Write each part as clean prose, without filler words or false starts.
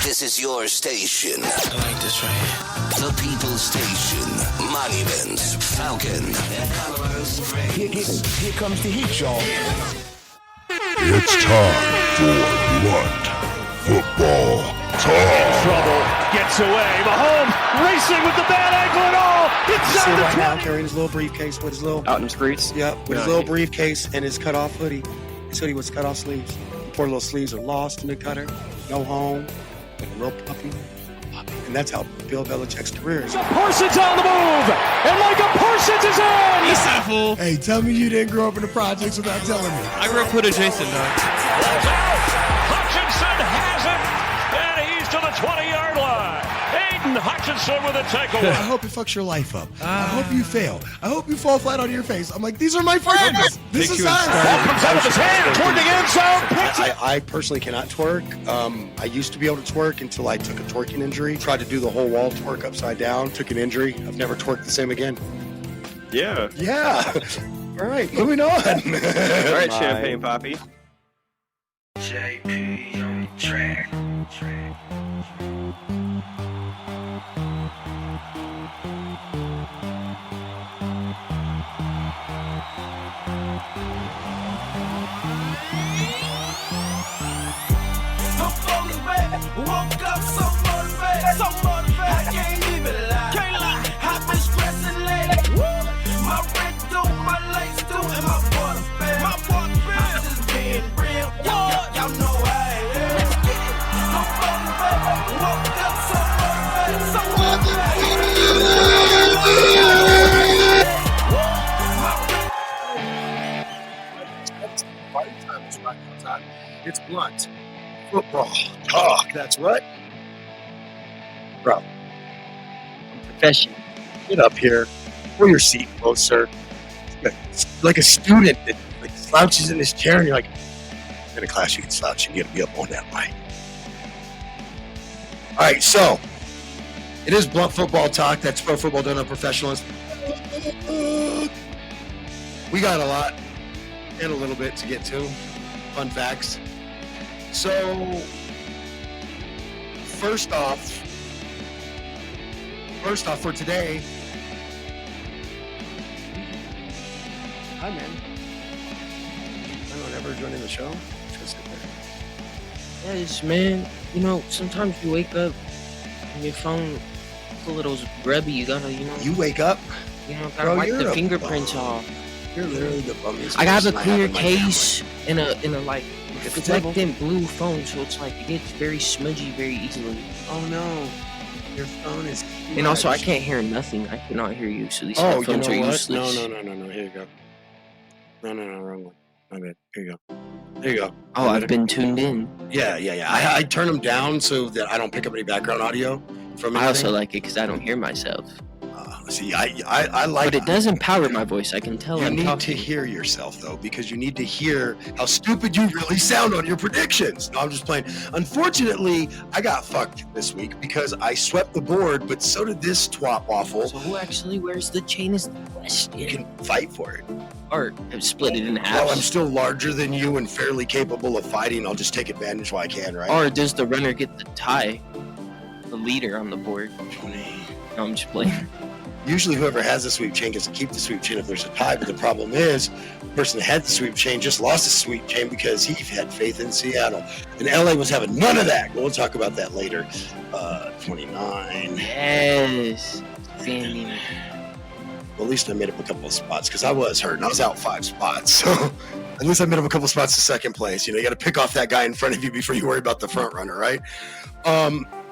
This is your station. I like this right here. The People's Station. Monuments, Falcon, and Colorado's Here comes the heat, y'all. It's time for Blunt Football Talk. Trouble, gets away. Mahomes racing with the bad ankle and all. It's See down him to right now 20. carrying his little briefcase with his little Out in the streets? with his little briefcase and his cut off hoodie. His hoodie was cut off sleeves. The poor little sleeves are lost in the cutter. No home. And a real puppy. And that's how Bill Belichick's career is. Parsons on the move, and Micah Parsons is in. He's that fool. Hey, tell me you didn't grow up in the projects without telling me. I grew up with adjacent, dog. Hutchinson has it, and he's to the 20-yard line. Aiden Hutchinson with a takeaway. I hope it fucks your life up. I hope you fail. I hope you fall flat on your face. I'm like, these are my friends. This is us. Ball comes out of his hand toward the end zone. I personally cannot twerk. I used to be able to twerk until I took a twerking injury. Tried to do the whole wall twerk upside down. Took an injury. I've never twerked the same again. Yeah. Yeah. All right, moving on. All right, Champagne Poppy. JP on the track. I'm fully back. Woke up so motivated. I can't even lie. I've been stressing lately. My rent due, my lights due, and my water bill. I'm just being real. Y'all know I am. Let's get it. I'm fully back. Woke up so motivated. It's Blunt Football Talk. That's what? Bro. Profession. Get up here. Pull your seat closer. It's like a student that like slouches in his chair and you're like, in a class you can slouch and you gotta be up on that mic. Alright, so it is Blunt Football Talk. That's pro football done on professionals. We got a lot and a little bit to get to. Fun facts. So, first off for today. Hi, man. Anyone ever joining the show? Just sit there. Yes, man. You know, sometimes you wake up and your phone is a little grubby. You gotta, You wake up, gotta Bro, wipe you're the a fingerprints bum. off. you're literally the bummiest I have a person clear in my case and a like If it's level- reflectant blue phone, so it's like it gets very smudgy very easily. family. Oh no, your phone is. And also, I smudged. can't hear nothing. I cannot hear you, so these Oh, you headphones know are what? useless. No. Here you go. No, wrong one. My bad. Here you go. There you go. Oh, I've been tuned in. Yeah. I turn them down so that I don't pick up any background audio from anything. I also like it because I don't hear myself. See, I like But it does empower my voice. I can tell You I'm need to talking. hear yourself, though, because you need to hear how stupid you really sound on your predictions. No, I'm just playing. Unfortunately, I got fucked this week because I swept the board, but so did this twat waffle. So who actually wears the chain is the You question. can fight for it. Or split it in half. Well, I'm still larger than you and fairly capable of fighting. I'll just take advantage while I can, right? Or does the runner get the tie? The leader on the board. No, I'm just playing. Usually whoever has the sweep chain gets to keep the sweep chain if there's a tie, but the problem is the person that had the sweep chain just lost the sweep chain because he had faith in Seattle. And LA was having none of that. We'll talk about that later. 29. Yes. Standing. Well, at least I made up a couple of spots because I was hurt and I was out 5 spots. So at least I made up a couple of spots to second place. You got to pick off that guy in front of you before you worry about the front runner, right?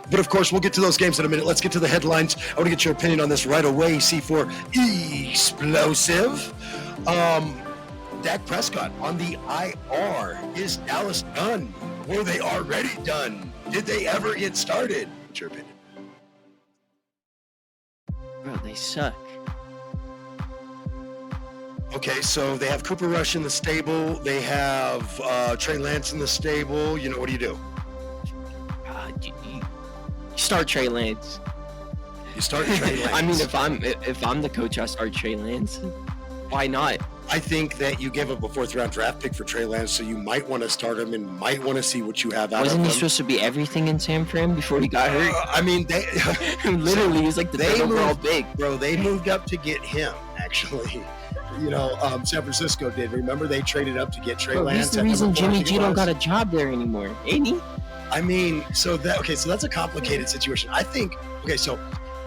But of course, we'll get to those games in a minute. Let's get to the headlines. I want to get your opinion on this right away. C4 explosive. Dak Prescott on the IR. Is Dallas done? Were they already done? Did they ever get started? What's your opinion? Bro, they suck. Okay, so they have Cooper Rush in the stable. They have Trey Lance in the stable. What do you do? You start Trey Lance. You start Trey Lance. I mean, if I'm the coach, I start Trey Lance. Why not? I think that you gave up a 4th-round draft pick for Trey Lance, so you might want to start him and might want to see what you have out Wasn't of he him. supposed to be everything in San Fran before he got hurt? I mean, they Literally, he was like the third overall big. Bro, they moved up to get him, actually. San Francisco did. Remember, they traded up to get Trey Lance. He's the reason Jimmy G don't got a job there anymore, ain't he? I mean, so that's a complicated situation. I think, so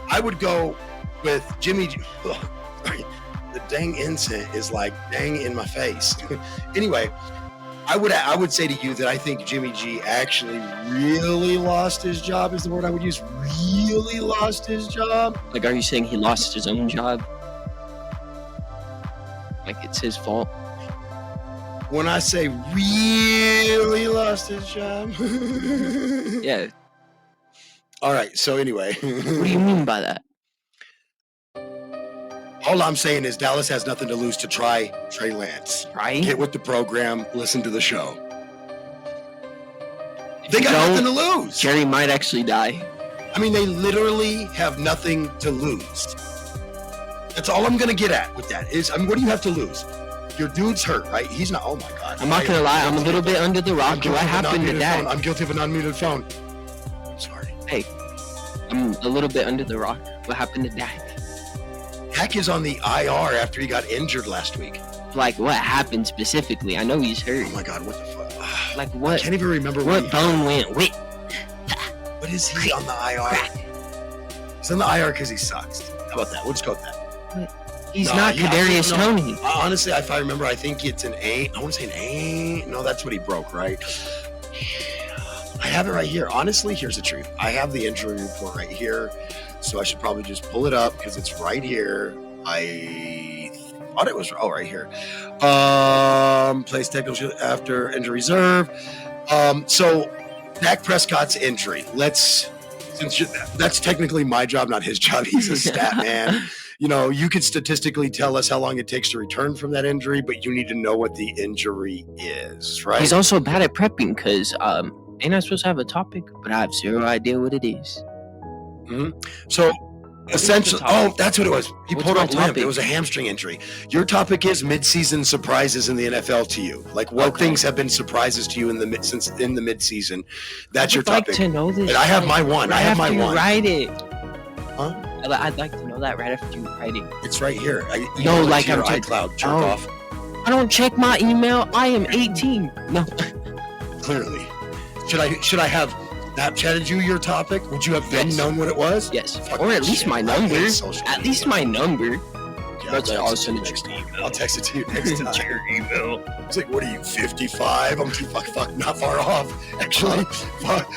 I would go with Jimmy G. Sorry, the dang incense is like dang in my face. Anyway, I would say to you that I think Jimmy G actually really lost his job is the word I would use. Really lost his job. Like, are you saying he lost his own job? Like, it's his fault? When I say really lost his job. Yeah. All right. So anyway. What do you mean by that? All I'm saying is Dallas has nothing to lose to try Trey Lance. Right? Get with the program. Listen to the show. They got nothing to lose. Jerry might actually die. I mean, they literally have nothing to lose. That's all I'm going to get at with that is, what do you have to lose? Your dude's hurt, right? He's not. Oh my God. I'm not going to lie. I'm a little bit under the rock. What happened to that? I'm guilty of a non-muted phone. I'm sorry. Hey, I'm a little bit under the rock. What happened to Dak? Dak is on the IR after he got injured last week. Like, what happened specifically? I know he's hurt. Oh my God, what the fuck? Like, what? I can't even remember what bone went with. What is he on the IR? He's on the IR because he sucks. How about that? We'll just go with that. He's not Kadarius Toney. Honestly, if I remember, I think it's an A. I want to say an A. No, that's what he broke, right? I have it right here. Honestly, here's the truth. I have the injury report right here, so I should probably just pull it up because it's right here. I thought it was right here. Plays technical after injury reserve. So Dak Prescott's injury. That's technically my job, not his job. He's a stat man. You could statistically tell us how long it takes to return from that injury, but you need to know what the injury is, right? He's also bad at prepping because ain't I supposed to have a topic? But I have zero idea what it is. Mm-hmm. So essentially, that's what it was. He pulled up limp. It was a hamstring injury. Your topic is mid-season surprises in the NFL to you. Like what things have been surprises to you in the mid-season. That's your topic. I'd like to know this. And I have my one. I have my one. Write it. Huh? I'd like to know that right after you write it. It's right here. No, like your I'm iCloud. Jerk off. I don't check my email. I am 18. No. Clearly. Should I have Snapchatted you your topic? Would you have then known what it was? Yes. Or at least my number. At least my number. Yeah, I'll text it to you next time. Check your email. It's like, what are you, 55? I'm too fuck not far off. Actually,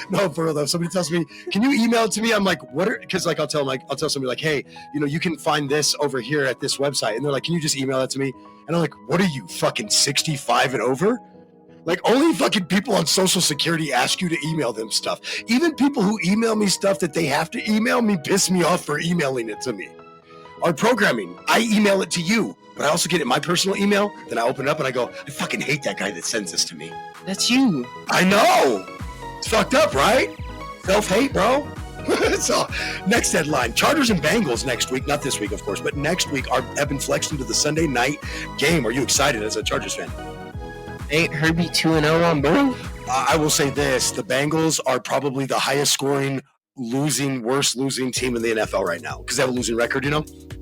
no, for real though. Somebody tells me, can you email it to me? I'm like, because I'll tell somebody like, hey, you can find this over here at this website, and they're like, can you just email that to me? And I'm like, what are you, fucking 65 and over? Like, only fucking people on Social Security ask you to email them stuff. Even people who email me stuff that they have to email me piss me off for emailing it to me. Our programming, I email it to you, but I also get it in my personal email. Then I open it up and I go, I fucking hate that guy that sends this to me. That's you. I know. It's fucked up, right? Self-hate, bro. So, next headline. Chargers and Bengals next week. Not this week, of course, but next week have been flexed into the Sunday night game. Are you excited as a Chargers fan? Ain't Herbie 2-0 on both? I will say this. The Bengals are probably the highest scoring, worst losing team in the NFL right now because they have a losing record,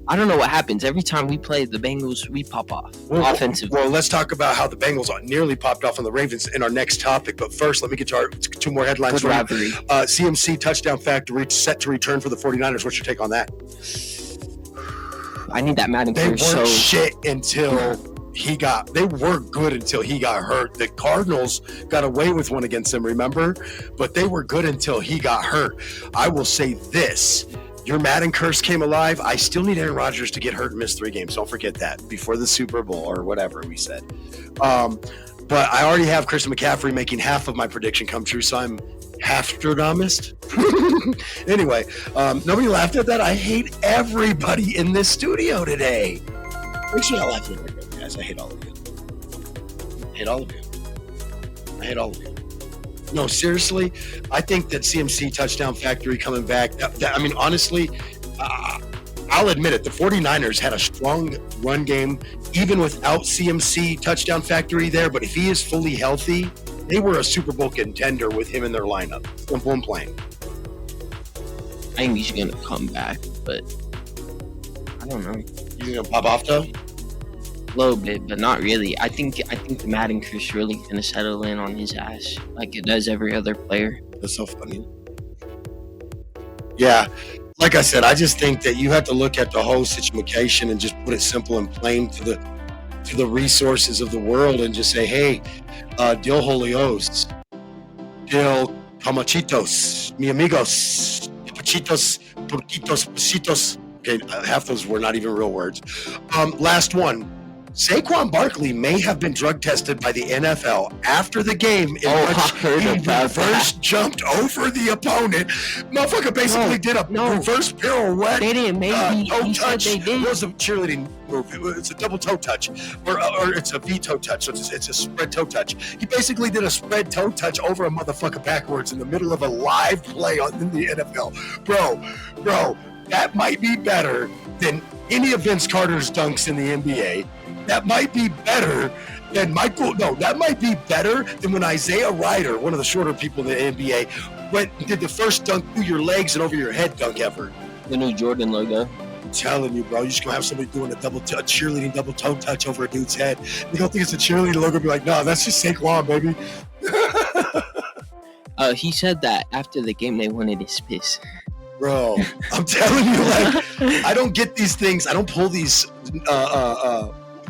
I don't know what happens. Every time we play the Bengals, we pop off offensively. Well, let's talk about how the Bengals nearly popped off on the Ravens in our next topic. But first, let me get to our two more headlines. CMC touchdown factory set to return for the 49ers. What's your take on that? I need that Madden They curse, weren't shit until they were good until he got hurt. The Cardinals got away with one against them, remember? But they were good until he got hurt. I will say this. Your Madden curse came alive. I still need Aaron Rodgers to get hurt and miss 3 games. Don't forget that before the Super Bowl or whatever we said. But I already have Christian McCaffrey making half of my prediction come true, so I'm half-Stradamus. Anyway, nobody laughed at that. I hate everybody in this studio today. Make sure y'all laugh at me, guys. I hate all of you. I hate all of you. I hate all of you. No, seriously, I think that CMC touchdown factory coming back. I mean, honestly, I'll admit it, the 49ers had a strong run game, even without CMC touchdown factory there. But if he is fully healthy, they were a Super Bowl contender with him in their lineup. Simple and plain. I think he's gonna come back, but I don't know. You gonna pop off though? A little bit, but not really. I think the Madden curse really gonna settle in on his ass, like it does every other player. That's so funny. Yeah, like I said, I just think that you have to look at the whole situation and just put it simple and plain to the resources of the world and just say, hey, Dios Jolios, Dios Camachitos, mi amigos, pachitos, porquitos, pasitos. Okay, half those were not even real words. Last one. Saquon Barkley may have been drug tested by the NFL after the game in which he reverse jumped over the opponent. Motherfucker basically did a reverse pirouette. They didn't. Maybe toe he touch. said they did. It was a cheerleading move. It's a double toe touch, or it's a V toe touch. So it's a spread toe touch. He basically did a spread toe touch over a motherfucker backwards in the middle of a live play in the NFL. Bro, that might be better than any of Vince Carter's dunks in the NBA. That might be better than that might be better than when Isaiah Ryder, one of the shorter people in the NBA, did the first dunk through your legs and over your head dunk ever. The new Jordan logo. I'm telling you, bro, you're just gonna have somebody doing a cheerleading double toe touch over a dude's head. You don't think it's a cheerleading logo? Be like, no, that's just Saquon, baby. He said that after the game they wanted his piss. Bro, I'm telling you, like, I don't get these things. I don't pull these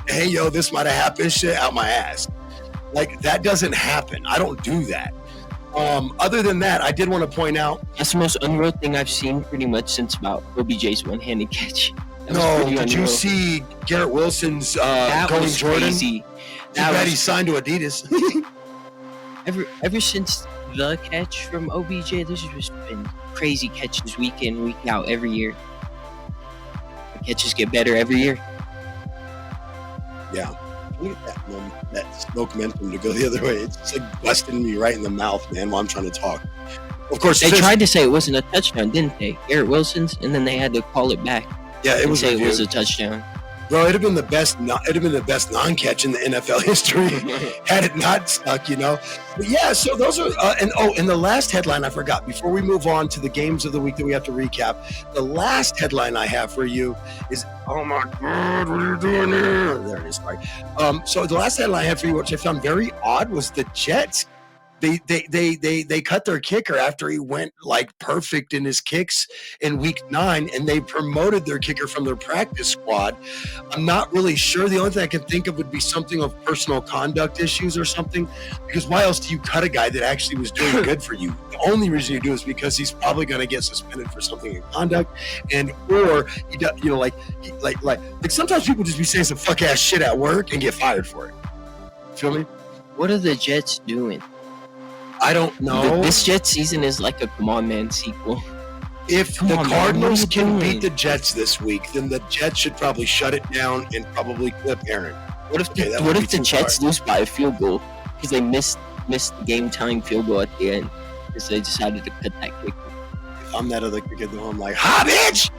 hey yo, this might have happened shit out my ass. Like, that doesn't happen. I don't do that. Other than that, I did want to point out, that's the most unreal thing I've seen pretty much since about OBJ's one-handed catch. Did you see Garrett Wilson's going Jordan? Crazy. He signed to Adidas. ever since the catch from OBJ, there's just been crazy catches week in, week out every year. The catches get better every year. Yeah. Look at that smoke momentum to go the other way. It's like busting me right in the mouth, man, while I'm trying to talk. Of course, they tried to say it wasn't a touchdown, didn't they? Garrett Wilson's, and then they had to call it back. Yeah, it was a touchdown. Bro, it'd have been the best. It'd have been the best non-catch in the NFL history had it not stuck, you know. But yeah, so those are. And the last headline I forgot before we move on to the games of the week that we have to recap. The last headline I have for you is, oh my God, what are you doing here? There it is. Sorry. So the last headline I have for you, which I found very odd, was the Jets. They cut their kicker after he went like perfect in his kicks in week 9, and they promoted their kicker from their practice squad. I'm not really sure. The only thing I can think of would be something of personal conduct issues or something, because why else do you cut a guy that actually was doing good for you? The only reason you do is because he's probably going to get suspended for something in conduct, or like sometimes people just be saying some fuck ass shit at work and get fired for it. Feel me? What are the Jets doing? I don't know. This Jets season is like a Come On Man sequel. If the Cardinals can beat the Jets this week, then the Jets should probably shut it down and probably clip Aaron. What if the Jets lose by a field goal because they missed the game time field goal at the end because they decided to cut that kick? If I'm that other kicker, though, I'm like, ha, bitch!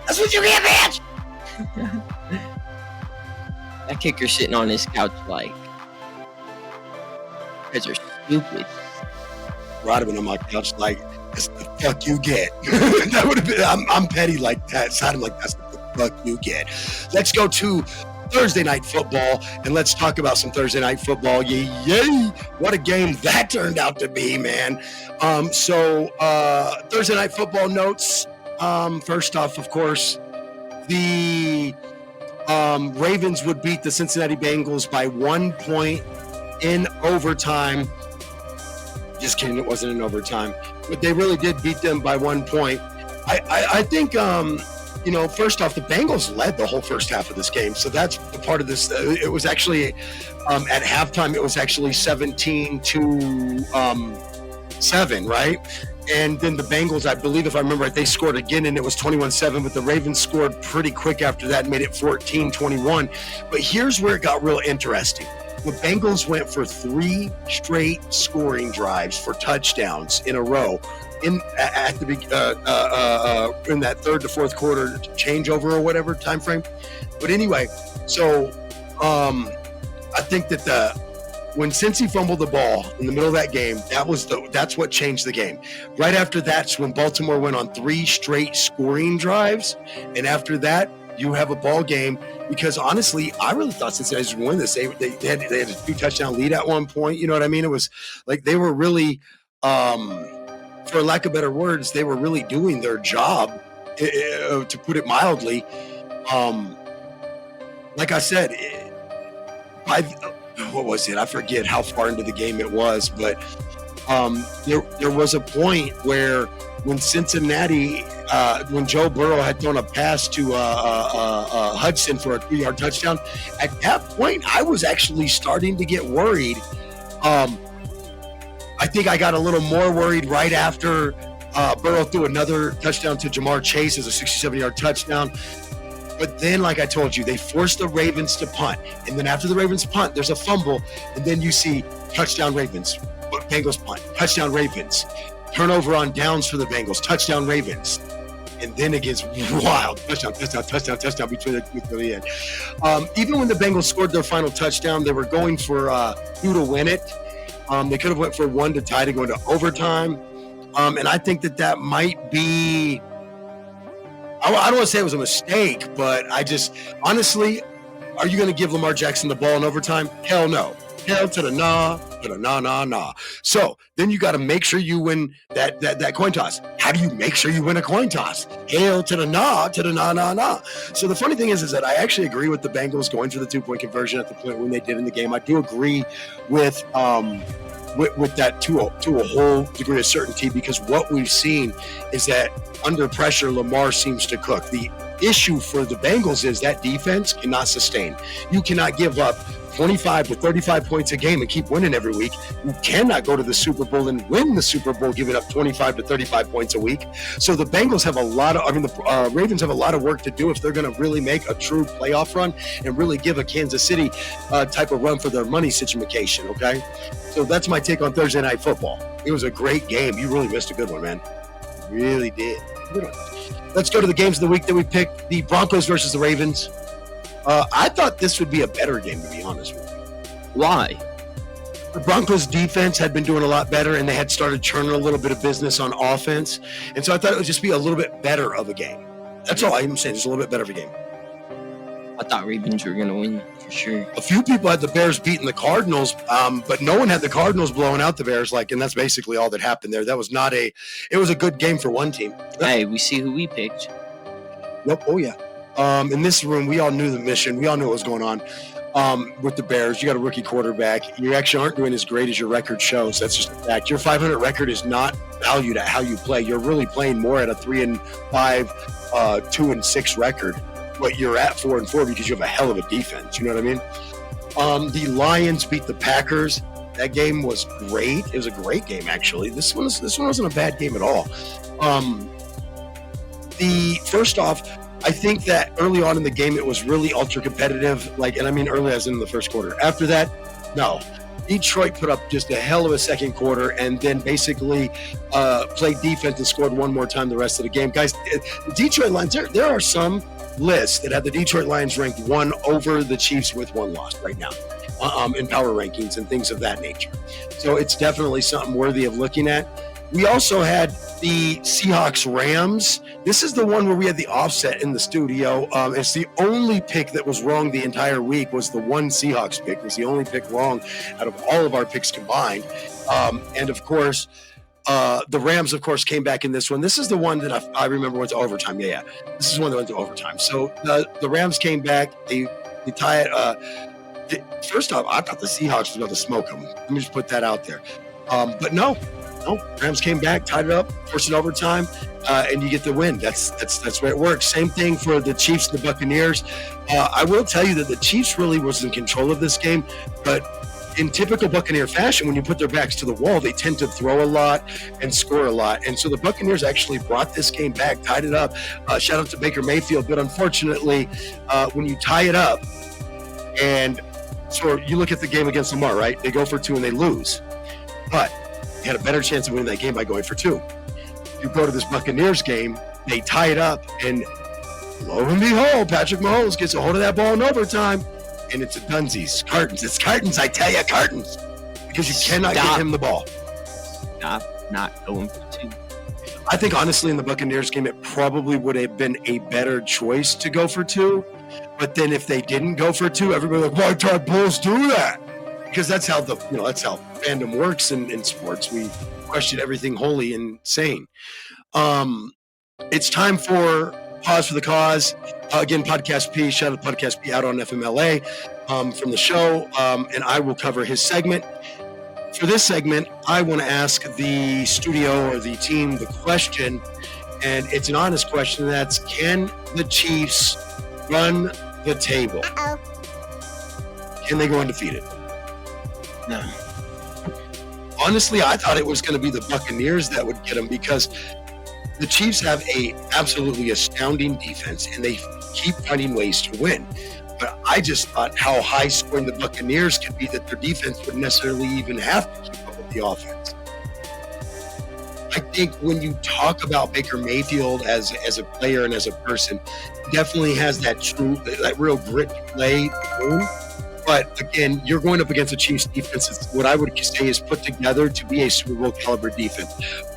That's what you get, bitch! That kicker's sitting on his couch like, you guys are stupid. Right up on my couch, like, that's the fuck you get. That would have been. I'm petty like that. Sounded like that's the fuck you get. Let's go to Thursday night football and let's talk about some Thursday night football. Yay! What a game that turned out to be, man. So Thursday night football notes. First off, of course, the Ravens would beat the Cincinnati Bengals by 1 point in overtime. Just kidding, it wasn't in overtime. But they really did beat them by 1 point. I think, first off, the Bengals led the whole first half of this game. So that's the part of this. It was actually, at halftime, it was actually 17-7, right? And then the Bengals, I believe, if I remember right, they scored again, and it was 21-7. But the Ravens scored pretty quick after that and made it 14-21. But here's where it got real interesting. The Bengals went for 3 straight scoring drives for touchdowns in a row. in that third to fourth quarter changeover or whatever time frame. But anyway, so I think that when Cincy fumbled the ball in the middle of that game, that's what changed the game. Right after that's when Baltimore went on 3 straight scoring drives, and after that, you have a ball game. Because honestly, I really thought Cincinnati would win this. They had a 2-touchdown lead at one point. You know what I mean? It was like they were really, for lack of better words, they were really doing their job, to put it mildly. Like I said, what was it? I forget how far into the game it was, but there was a point where when Cincinnati, when Joe Burrow had thrown a pass to Hudson for a 3-yard touchdown, at that point, I was actually starting to get worried. I think I got a little more worried right after Burrow threw another touchdown to Jamar Chase as a 67-yard touchdown. But then, like I told you, they forced the Ravens to punt. And then after the Ravens punt, there's a fumble. And then you see touchdown Ravens, Bengals punt, touchdown Ravens, turnover on downs for the Bengals, touchdown Ravens. And then it gets wild. Touchdown between the end. Even when the Bengals scored their final touchdown, they were going for 2 to win it. They could have went for 1 to tie to go into overtime. And I think that might be, I don't want to say it was a mistake, but I just, honestly, are you going to give Lamar Jackson the ball in overtime? Hell no. Hell to the nah, to the nah. So then you got to make sure you win that coin toss. How do you make sure you win a coin toss? Hell to the nah. So the funny thing is that I actually agree with the Bengals going for the 2-point conversion at the point when they did in the game. I do agree with that to a whole degree of certainty, because what we've seen is that under pressure, Lamar seems to cook. The issue for the Bengals is that defense cannot sustain. You cannot give up 25 to 35 points a game and keep winning every week. You cannot go to the Super Bowl and win the Super Bowl giving up 25 to 35 points a week. So the Bengals have the Ravens have a lot of work to do if they're going to really make a true playoff run and really give a Kansas City type of run for their money situation, okay? So that's my take on Thursday Night Football. It was a great game. You really missed a good one, man. You really did. Good one. Let's go to the games of the week that we picked. The Broncos versus the Ravens. I thought this would be a better game, to be honest with you. Why? The Broncos defense had been doing a lot better, and they had started churning a little bit of business on offense. And so I thought it would just be a little bit better of a game. That's all I'm saying, just a little bit better of a game. I thought Ravens were going to win, for sure. A few people had the Bears beating the Cardinals, but no one had the Cardinals blowing out the Bears. And that's basically all that happened there. That was it was a good game for one team. Hey, we see who we picked. Yep. Oh, yeah. In this room, we all knew the mission. We all knew what was going on with the Bears. You got a rookie quarterback. You actually aren't doing as great as your record shows. That's just a fact. Your 500 record is not valued at how you play. You're really playing more at a 3-5, 2-6 record. But you're at 4-4 because you have a hell of a defense. You know what I mean? The Lions beat the Packers. That game was great. It was a great game, actually. This one wasn't a bad game at all. First off, I think that early on in the game, it was really ultra competitive. And I mean early as in the first quarter. After that, no. Detroit put up just a hell of a second quarter and then basically played defense and scored one more time the rest of the game. Guys, the Detroit Lions, there are some lists that have the Detroit Lions ranked 1 over the Chiefs with 1 loss right now in power rankings and things of that nature. So it's definitely something worthy of looking at. We also had the Seahawks-Rams. This is the one where we had the offset in the studio. It's the only pick that was wrong the entire week was the one Seahawks pick. It was the only pick wrong out of all of our picks combined. And, of course, the Rams, of course, came back in this one. This is the one that I remember went to overtime. Yeah. This is one that went to overtime. So the Rams came back. They tie it. First off, I thought the Seahawks was about to smoke them. Let me just put that out there. But no, Rams came back, tied it up, forced it overtime, and you get the win. That's the way it works. Same thing for the Chiefs and the Buccaneers. I will tell you that the Chiefs really was in control of this game, but in typical Buccaneer fashion, when you put their backs to the wall, they tend to throw a lot and score a lot. And so the Buccaneers actually brought this game back, tied it up. Shout out to Baker Mayfield. But unfortunately, when you tie it up, and so you look at the game against Lamar, right? They go for 2 and they lose. But they had a better chance of winning that game by going for 2. you go to this Buccaneers game, they tie it up, and lo and behold, Patrick Mahomes gets a hold of that ball in overtime, and it's a dunsies. Cartons. It's cartons, I tell you, cartons. Because you cannot Stop. get him the ball. Stop not going for 2. I think, honestly, in the Buccaneers game, it probably would have been a better choice to go for 2. But then if they didn't go for 2, everybody like, why Todd Bowles do that? Because that's how that's how fandom works in sports. We question everything holy and sane. It's time for Pause for the Cause. Again, Podcast P, shout out to Podcast P out on FMLA from the show, and I will cover his segment. For this segment, I want to ask the studio or the team the question, and it's an honest question. That's, can the Chiefs run the table? Can they go undefeated? No. Honestly, I thought it was going to be the Buccaneers that would get them, because the Chiefs have a absolutely astounding defense, and they keep finding ways to win. But I just thought how high scoring the Buccaneers could be that their defense wouldn't necessarily even have to keep up with the offense. I think when you talk about Baker Mayfield as a player and as a person, definitely has that real grit to play. But again, you're going up against a Chiefs defense that's what I would say is put together to be a Super Bowl caliber defense.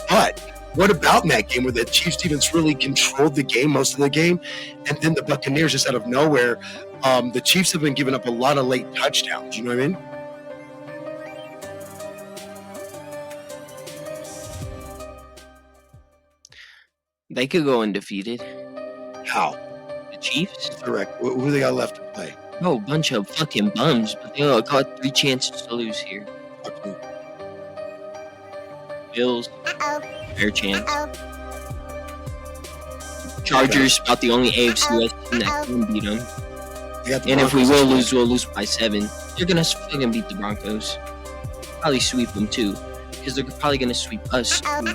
But what about in that game where the Chiefs defense really controlled the game most of the game, and then the Buccaneers just out of nowhere? The Chiefs have been giving up a lot of late touchdowns. You know what I mean? They could go undefeated. How? The Chiefs? Correct. Who they got left to play? No, bunch of fucking bums, but they all got 3 chances to lose here. Bills, fair chance. Chargers, about the only AFC West team that can beat them. And if we will lose, we'll lose by 7. They're gonna fucking beat the Broncos. Probably sweep them too, because they're probably gonna sweep us too.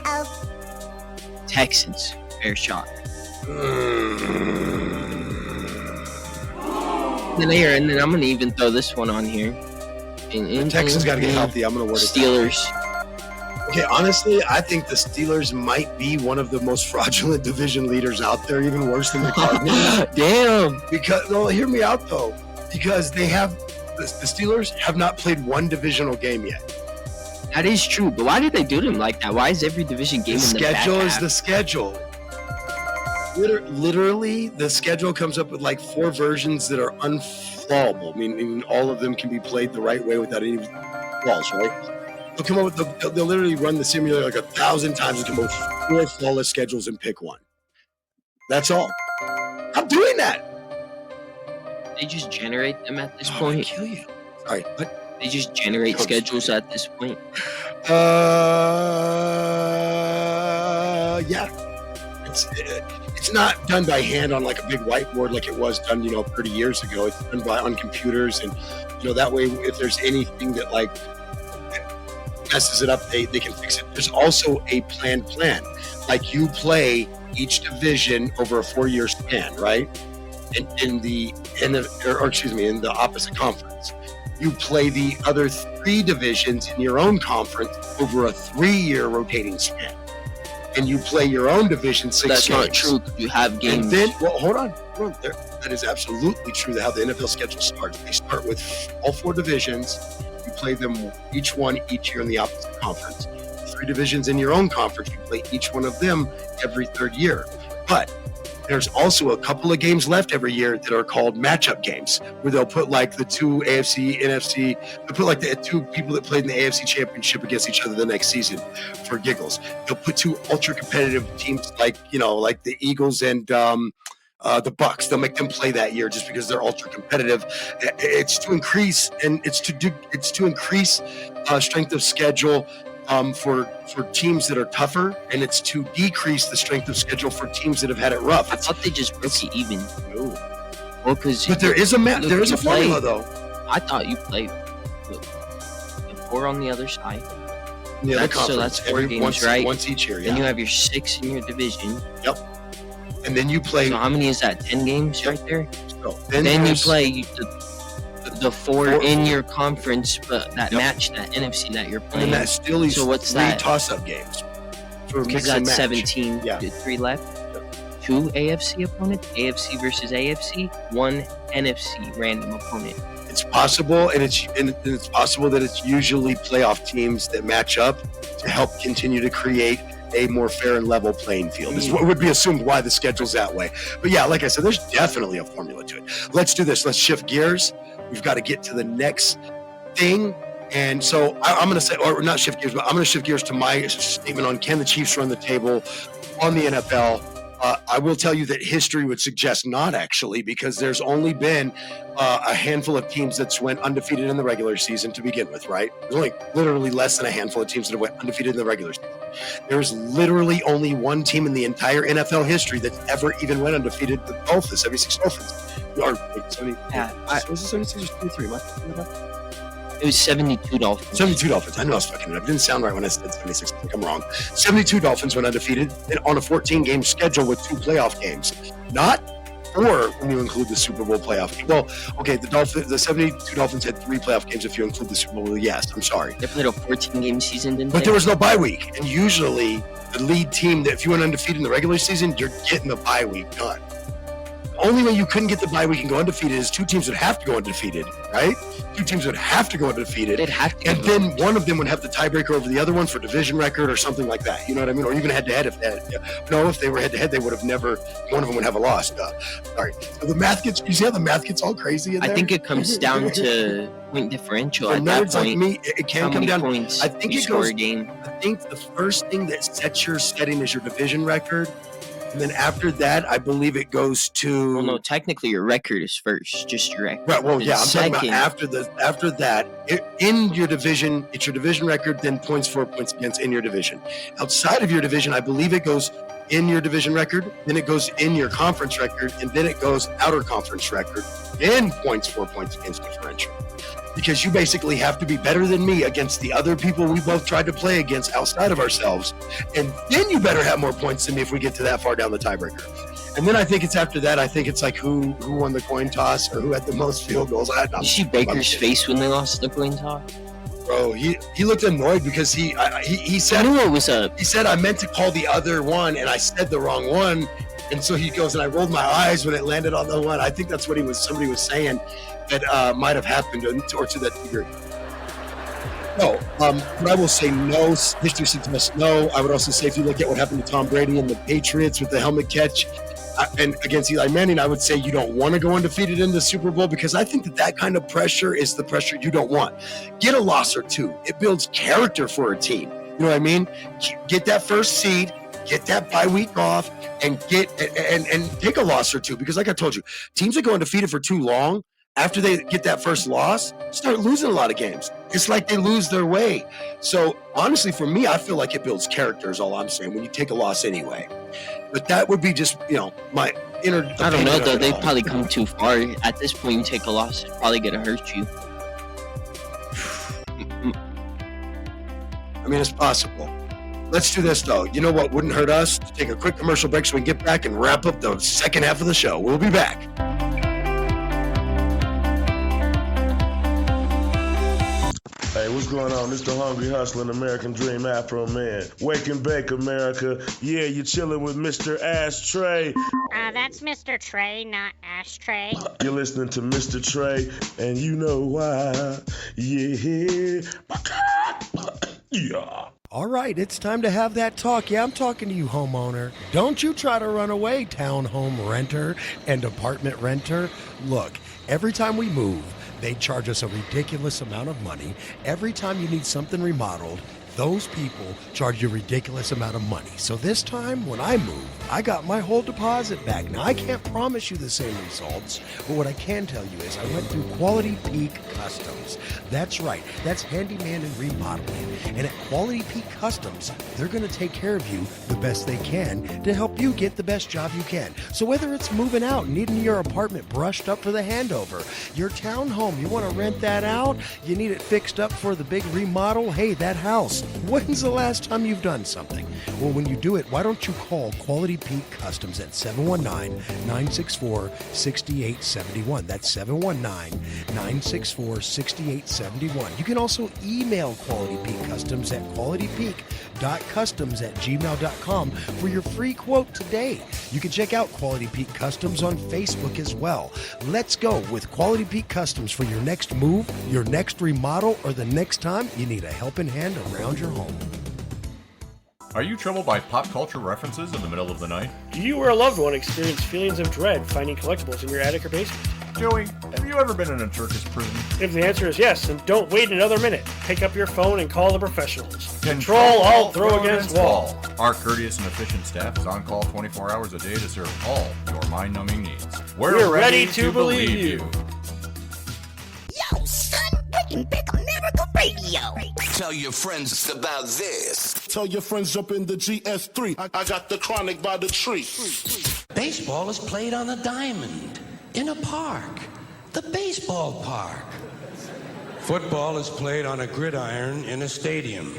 Texans, fair shot. And then I'm gonna even throw this one on here. The Texans got to get healthy. I'm gonna work it. Steelers. Okay, honestly, I think the Steelers might be one of the most fraudulent division leaders out there, even worse than the Cardinals. Damn. Because, no, hear me out though. Because the Steelers have not played one divisional game yet. That is true, but why did they do them like that? Why is every division game The in the back schedule is half? the schedule. Literally, the schedule comes up with like 4 versions that are unflawable. I mean, all of them can be played the right way without any flaws, right? They'll come up with they'll literally run the simulator like 1,000 times and come up with 4 flawless schedules and pick one. That's all. I'm doing that. They just generate them at this Oh, I'll point. kill you. Sorry, what? They just generate Coach. schedules at this point. Yeah. It's not done by hand on like a big whiteboard like it was done, 30 years ago. It's done on computers, and that way, if there's anything that like messes it up, they can fix it. There's also a plan. Like you play each division over a 4-year span, right? In the opposite conference. You play the other 3 divisions in your own conference over a 3-year rotating span. And you play your own division 6 That's games. not true. You have games. And then, hold on. That is absolutely true how the NFL schedule starts. They start with all 4 divisions. You play them each year in the opposite conference. 3 divisions in your own conference. You play each one of them every 3rd year. But there's also a couple of games left every year that are called matchup games, where they'll put like the 2 AFC, NFC, they'll put like the 2 people that played in the AFC championship against each other the next season for giggles. They'll put 2 ultra competitive teams like the Eagles and the Bucks. They'll make them play that year just because they're ultra competitive. It's to increase strength of schedule for teams that are tougher, and it's to decrease the strength of schedule for teams that have had it rough. I thought they just broke it even. No. Well, But there is a formula though. I thought you played the 4 on the other side. The other So that's 4 games, once, right? Once each year, yeah. Then you have your 6 in your division. Yep. And then you play. So how many is that? 10 games right there? Then you there's- play the 4 in your conference, but that match that NFC that you're And playing. then that still leaves So what's 3 that? toss-up games. for Because mix and that's match. 17 Yeah. to 3 left. 2 AFC opponents, AFC versus AFC, 1 NFC random opponent. It's possible, and it's possible that it's usually playoff teams that match up to help continue to create a more fair and level playing field. Is what would be assumed why the schedule's that way. But yeah, like I said, there's definitely a formula to it. Let's do this. Let's shift gears. We've got to get to the next thing. And so I'm going to say, or not shift gears, but I'm going to shift gears to my statement on can the Chiefs run the table on the NFL. I will tell you that history would suggest not, actually, because there's only been a handful of teams that's went undefeated in the regular season to begin with, right? There's only literally less than a handful of teams that have went undefeated in the regular season. There's literally only one team in the entire NFL history that's ever even went undefeated, the Dolphins, 76 Dolphins. Or 70, was it 76 or 73? Am I fucking it up? It was 72 Dolphins. 72 Dolphins. I knew I was fucking it up. It didn't sound right when I said 76. I think I'm wrong. 72 Dolphins went undefeated on a 14-game schedule with 2 playoff games. Not 4 when you include the Super Bowl playoff game. Well, okay, the 72 Dolphins had 3 playoff games if you include the Super Bowl. Yes, I'm sorry. They played a 14-game season, didn't But they? there was no bye week. And usually the lead team, that if you went undefeated in the regular season, you're getting the bye week done. The only way you couldn't get the bye week and go undefeated is 2 teams would have to go undefeated, right? 2 teams would have to go undefeated. They'd have to. And then one of them would have the tiebreaker over the other one for division record or something like that. You know what I mean? Or even head-to-head. If they were head-to-head, they would have never, one of them would have a loss. Sorry. So the math gets, you see how the math gets all crazy in there? I think it comes down to point differential For at that nerds like point. me, it How can come many down. points I think you it score goes, a game. I think the first thing that sets your setting is your division record. And then after that, I believe it goes to. Well, no, technically your record is first, just your record. Right. Well, And yeah, I'm talking second- about after that, in your division, it's your division record, then points for, points against in your division. Outside of your division, I believe it goes in your division record, then it goes in your conference record, and then it goes outer conference record, then points for, points against differential. Because you basically have to be better than me against the other people we both tried to play against outside of ourselves. And then you better have more points than me if we get to that far down the tiebreaker. And then I think it's after that, I think it's like who won the coin toss or who had the most field goals. Did you see Baker's face when they lost the coin toss? Bro, he looked annoyed because he I said knew what was up. he said I meant to call the other one and I said the wrong one. And so he goes and I rolled my eyes when it landed on the one. I think that's what somebody was saying that might have happened or to that degree. No, but I will say no. History suggests no. I would also say if you look at what happened to Tom Brady and the Patriots with the helmet catch and against Eli Manning, I would say you don't want to go undefeated in the Super Bowl because I think that kind of pressure is the pressure you don't want. Get a loss or 2. It builds character for a team. You know what I mean? Get that first seed, get that bye week off, and and take a loss or 2 because like I told you, teams that go undefeated for too long, after they get that first loss, start losing a lot of games. It's like they lose their way. So honestly, for me, I feel like it builds character is all I'm saying when you take a loss anyway. But that would be just, my inner. I don't know, though. They've probably come too far. At this point, you take a loss, it's probably going to hurt you. I mean, it's possible. Let's do this, though. You know what wouldn't hurt us? To take a quick commercial break so we can get back and wrap up the second half of the show. We'll be back. Hey, what's going on? It's the Hungry Hustling American Dream Afro Man. Wake and bake, America. Yeah, you're chilling with Mr. Ashtray. That's Mr. Trey, not Ashtray. You're listening to Mr. Trey, and you know why. Yeah. Yeah. All right, it's time to have that talk. Yeah, I'm talking to you, homeowner. Don't you try to run away, townhome renter and apartment renter. Look, every time we move, they charge us a ridiculous amount of money. Every time you need something remodeled, those people charge you a ridiculous amount of money. So this time, when I moved, I got my whole deposit back. Now, I can't promise you the same results, but what I can tell you is I went through Quality Peak Customs. That's right. That's handyman and remodeling. And at Quality Peak Customs, they're going to take care of you the best they can to help you get the best job you can. So whether it's moving out, needing your apartment brushed up for the handover, your townhome, you want to rent that out, you need it fixed up for the big remodel, hey, that house, When's the last time you've done something? Well, when you do it, why don't you call Quality Peak Customs at 719-964-6871. That's 719-964-6871. You can also email Quality Peak Customs at qualitypeak.customs@gmail.com for your free quote today. You can check out Quality Peak Customs on Facebook as well. Let's go with Quality Peak Customs for your next move, your next remodel, or the next time you need a helping hand around your home. Are you troubled by pop culture references in the middle of the night? Do you or a loved one experience feelings of dread finding collectibles in your attic or basement? Joey, have you ever been in a Turkish prison? If the answer is yes, then don't wait another minute. Pick up your phone and call the professionals. Control, Alt, Throw Against Wall. Our courteous and efficient staff is on call 24 hours a day to serve all your mind-numbing needs. We're ready to believe you. Yo, son, bringing back America Radio. Tell your friends about this. Tell your friends jump in the GS3. I got the chronic by the tree. Baseball is played on a diamond, in a park, the baseball park. Football is played on a gridiron in a stadium,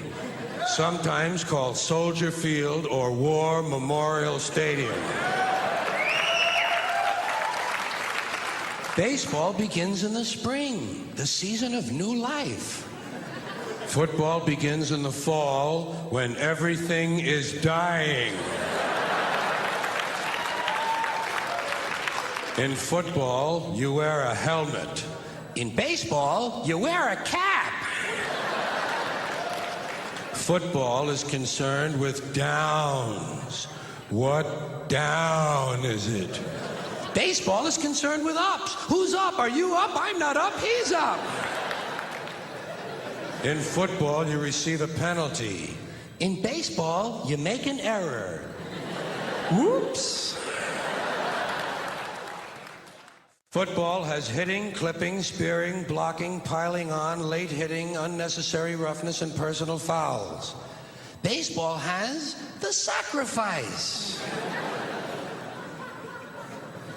sometimes called Soldier Field or War Memorial Stadium. Baseball begins in the spring, the season of new life. Football begins in the fall when everything is dying. In football, you wear a helmet. In baseball, you wear a cap. Football is concerned with downs. What down is it? Baseball is concerned with ups. Who's up? Are you up? I'm not up. He's up. In football, you receive a penalty. In baseball, you make an error. Whoops. Football has hitting, clipping, spearing, blocking, piling on, late hitting, unnecessary roughness, and personal fouls. Baseball has the sacrifice.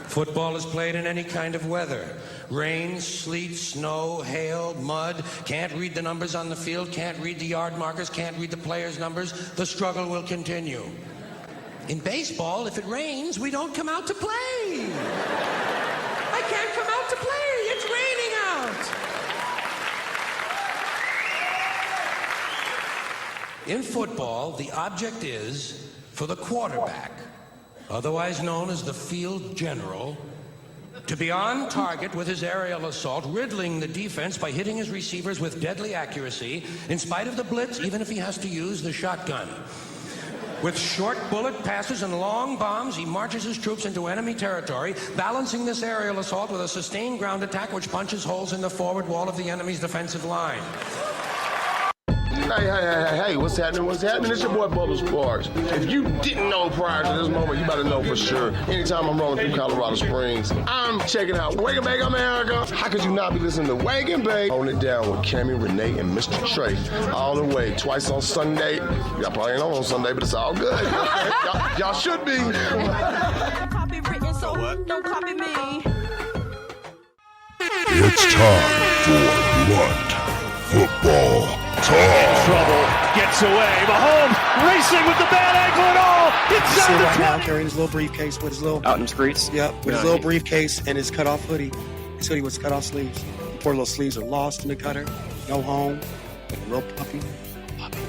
Football is played in any kind of weather. Rain, sleet, snow, hail, mud. Can't read the numbers on the field, can't read the yard markers, can't read the players' numbers. The struggle will continue. In baseball, if it rains, we don't come out to play. I can't come out to play. It's raining out. In football, the object is for the quarterback, otherwise known as the field general, to be on target with his aerial assault, riddling the defense by hitting his receivers with deadly accuracy, in spite of the blitz, even if he has to use the shotgun. With short bullet passes and long bombs, he marches his troops into enemy territory, balancing this aerial assault with a sustained ground attack which punches holes in the forward wall of the enemy's defensive line. Hey, what's happening? What's happening? It's your boy Bubba Sparks. If you didn't know prior to this moment, you better know for sure. Anytime I'm rolling through Colorado Springs, I'm checking out Wake and Bake America. How could you not be listening to Wake and Bake? Holding it down with Cammy, Renee, and Mr. Trey. All the way, twice on Sunday. Y'all probably ain't on Sunday, but it's all good. Y'all should be. Copy written, so don't copy me. It's time for Blunt Football Talk. Trouble, gets away. Mahomes racing with the bad ankle and all. It's You see down him to right 20. now carrying his little briefcase with his little Out in the streets? Yep, with his little briefcase and his cut off hoodie. His hoodie was cut off sleeves. The poor little sleeves are lost in the gutter. Go home, like a little puppy.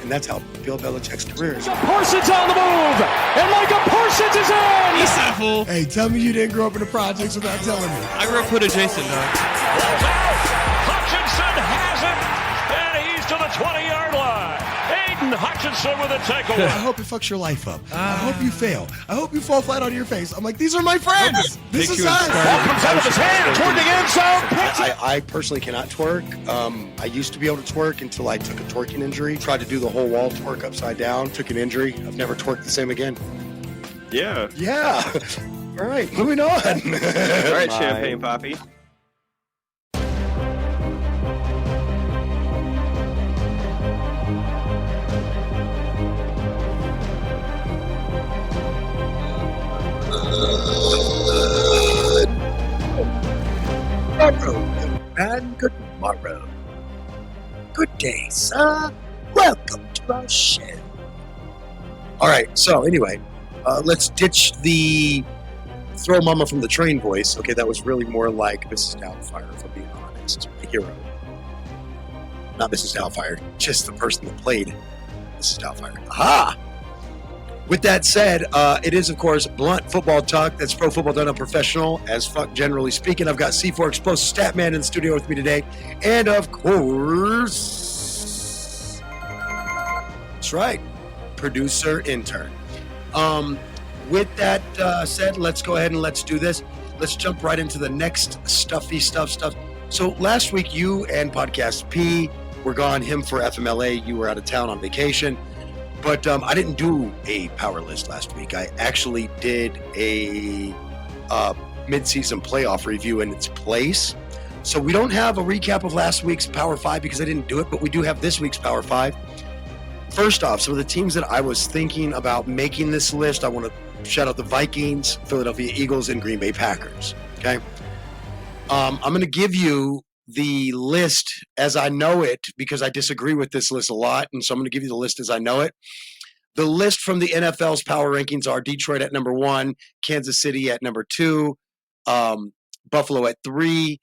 And that's how Bill Belichick's career is. Parsons on the move, and Micah Parsons is in. He's that fool. Hey, tell me you didn't grow up in the projects without telling me. I grew up hood adjacent, dog. Hutchinson has it, and he's to the 20-yard line. Aiden Hutchinson with a takeaway. I hope it fucks your life up. I hope you fail. I hope you fall flat on your face. I'm like, these are my friends. This is us. Ball comes out of his hand toward the end zone. I personally cannot twerk. I used to be able to twerk until I took a twerking injury. Tried to do the whole wall twerk upside down. Took an injury. I've never twerked the same again. Yeah. Yeah. All right, moving on. All right, Champagne Poppy. And good morrow. Good day, sir. Welcome to about shit. All right. So anyway, let's ditch the throw mama from the train voice. Okay, that was really more like Mrs. Doubtfire, if I'm being honest. My hero. Not Mrs. Doubtfire, just the person that played Mrs. Doubtfire. Aha! With that said, it is, of course, Blunt Football Talk. That's pro football done on professional as fuck, generally speaking. I've got C4 Explosive Stat Man in the studio with me today. And, of course, that's right, producer intern. With that said, let's go ahead and let's do this. Let's jump right into the next stuffy stuff. So last week, you and Podcast P were gone. Him for FMLA. You were out of town on vacation. But I didn't do a power list last week. I actually did a mid-season playoff review in its place. So we don't have a recap of last week's Power 5 because I didn't do it, but we do have this week's Power 5. First off, some of the teams that I was thinking about making this list, I want to shout out the Vikings, Philadelphia Eagles, and Green Bay Packers. Okay? I'm going to give you the list as I know it because I disagree with this list a lot, and so I'm going to give you the list as I know it. The list from the NFL's power rankings are Detroit at number 1, Kansas City at number 2, Buffalo at 3,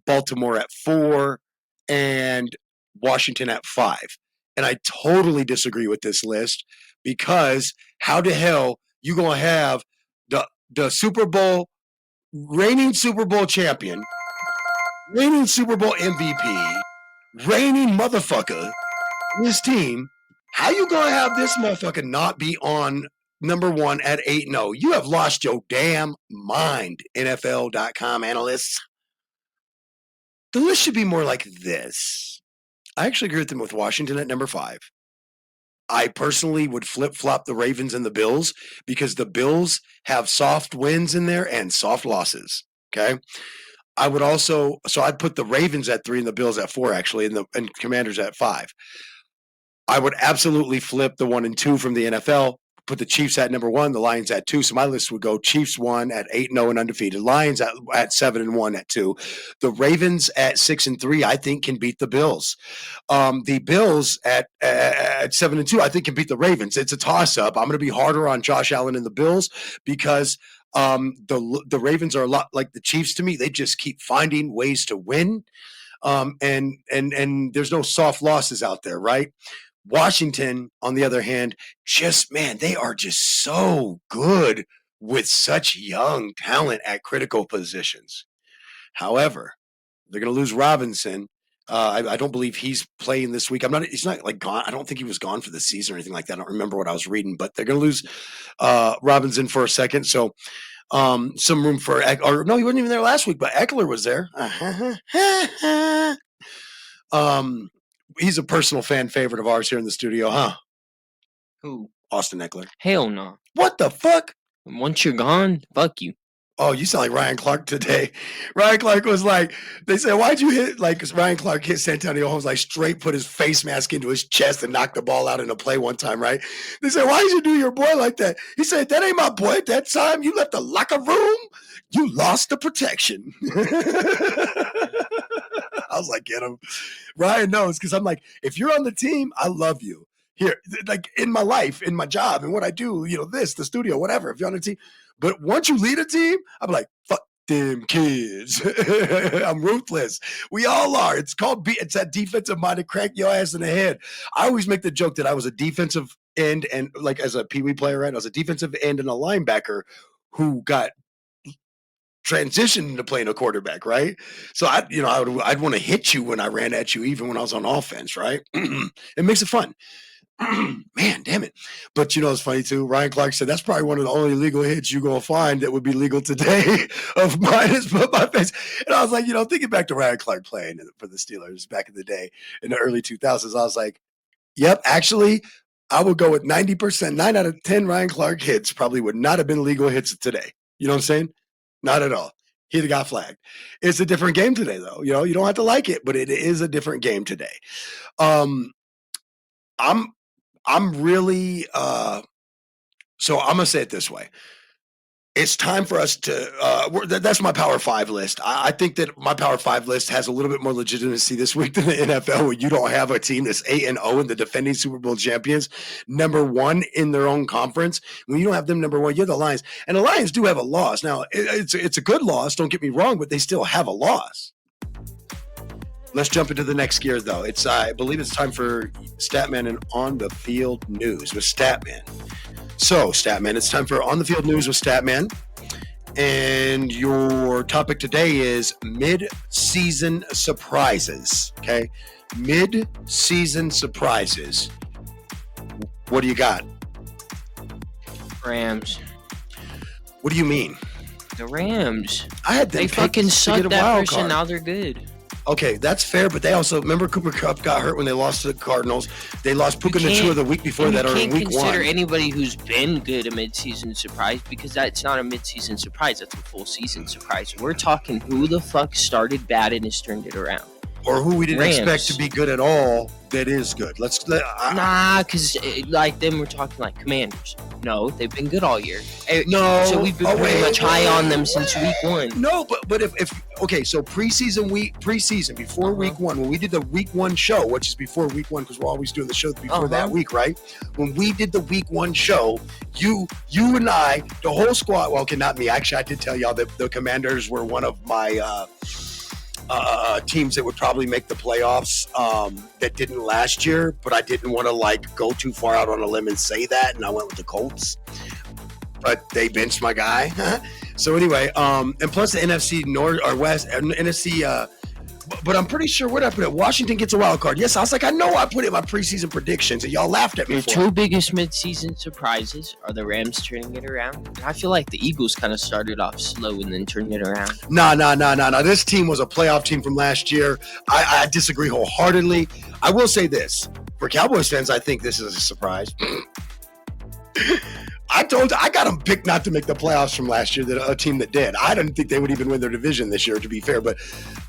Baltimore at 4, and Washington at 5. And I totally disagree with this list because how the hell you going to have the Super Bowl, reigning Super Bowl champion, reigning Super Bowl MVP, reigning motherfucker, his team, how you going to have this motherfucker not be on number 1 at 8-0? You have lost your damn mind, NFL.com analysts. The list should be more like this. I actually agree with them with Washington at number 5. I personally would flip-flop the Ravens and the Bills because the Bills have soft wins in there and soft losses, okay? I would also, so I'd put the Ravens at 3 and the Bills at 4, actually, and Commanders at 5. I would absolutely flip the 1 and 2 from the NFL, put the Chiefs at number 1, the Lions at 2. So my list would go Chiefs 1 at 8-0 and undefeated, Lions at 7-1 at 2. The Ravens at 6 and 3, I think can beat the Bills. The Bills at 7 and 2, I think can beat the Ravens. It's a toss-up. I'm going to be harder on Josh Allen and the Bills because the Ravens are a lot like the Chiefs to me. They just keep finding ways to win. And there's no soft losses out there, right? Washington, on the other hand, they are just so good with such young talent at critical positions. However, they're going to lose Robinson. I don't believe he's playing this week. He's not like gone. I don't think he was gone for the season or anything like that. I don't remember what I was reading, but they're going to lose Robinson for a second. So some room for, or no, he wasn't even there last week, but Eckler was there. He's a personal fan favorite of ours here in the studio, huh? Who? Austin Eckler. Hell no. What the fuck? Once you're gone, fuck you. Oh, you sound like Ryan Clark today. Ryan Clark was like, they said, why'd you hit, like, Ryan Clark hit Santonio Holmes, like, straight put his face mask into his chest and knocked the ball out in a play one time, right? They said, why did you do your boy like that? He said, that ain't my boy. That time you left the locker room, you lost the protection. I was like, get him. Ryan knows, because I'm like, if you're on the team, I love you. Here, like, in my life, in my job, and what I do, the studio, whatever, if you're on the team. But once you lead a team, I'm like, fuck them kids. I'm ruthless. We all are. It's that defensive minded, crank your ass in the head. I always make the joke that I was a defensive end and like as a Pee Wee player, right? I was a defensive end and a linebacker who got transitioned into playing a quarterback, right? So I'd want to hit you when I ran at you, even when I was on offense, right? It makes it fun. Man, damn it. But it's funny too. Ryan Clark said that's probably one of the only legal hits you're going to find that would be legal today of mine is put my face. And I was like, thinking back to Ryan Clark playing for the Steelers back in the day in the early 2000s, I was like, yep, actually, I would go with 90%. 9 out of 10 Ryan Clark hits probably would not have been legal hits today. You know what I'm saying? Not at all. He'd have got flagged. It's a different game today, though. You don't have to like it, but it is a different game today. I'm really so I'm gonna say it this way. it's time for us to that's my Power 5 list. I think that my Power 5 list has a little bit more legitimacy this week than the NFL, where you don't have a team that's 8-0 and the defending Super Bowl champions, number one in their own conference. When you don't have them number one, you're the Lions. And the Lions do have a loss. Now, it's a good loss, don't get me wrong, but they still have a loss. Let's jump into the next gear, though. I believe it's time for Statman and On the Field News with Statman. So, Statman, it's time for On the Field News with Statman. And your topic today is mid-season surprises. Okay? Mid-season surprises. What do you got? Rams. What do you mean? The Rams. I had them They fucking sucked that wild person. card. Now they're good. Okay, that's fair, but they also, remember Cooper Kupp got hurt when they lost to the Cardinals. They lost Puka Nacua the week before that, or in week You can't consider one. anybody who's been good a mid-season surprise, because that's not a mid-season surprise. That's a full-season surprise. We're talking who the fuck started bad and has turned it around. Or who we didn't Rams. expect to be good at all that is good. Nah, because like them, we're talking like Commanders. No, they've been good all year. No. So we've been pretty much high on them since week one. No, but if okay, so preseason before week one, when we did the week one show, which is before week one because we're always doing the show before that week, right? When we did the week one show, you and I, the whole squad. Well, okay, not me. Actually, I did tell y'all that the Commanders were one of my teams that would probably make the playoffs that didn't last year, but I didn't want to go too far out on a limb and say that, and I went with the Colts. But they benched my guy. So anyway, and plus the NFC North or West, NFC. But I'm pretty sure what I put it. Washington gets a wild card. Yes, I was like, I know I put it in my preseason predictions, and y'all laughed at me. Your for two it. biggest mid-season surprises are the Rams turning it around. And I feel like the Eagles kind of started off slow and then turned it around. No. This team was a playoff team from last year. I disagree wholeheartedly. I will say this. For Cowboys fans, I think this is a surprise. I got them picked not to make the playoffs from last year, a team that did. I didn't think they would even win their division this year, to be fair. But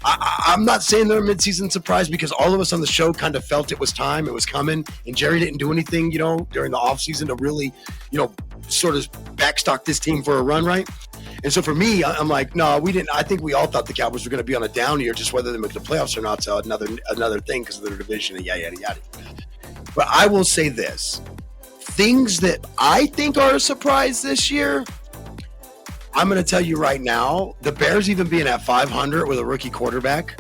I'm not saying they're a midseason surprise because all of us on the show kind of felt it was time, it was coming. And Jerry didn't do anything, during the offseason to really, sort of backstock this team for a run, right? And so for me, I'm like, no, we didn't. I think we all thought the Cowboys were going to be on a down year, just whether they make the playoffs or not. So another thing because of their division and yada, yada, yada. But I will say this. Things that I think are a surprise this year, I'm going to tell you right now, the Bears even being at 500 with a rookie quarterback,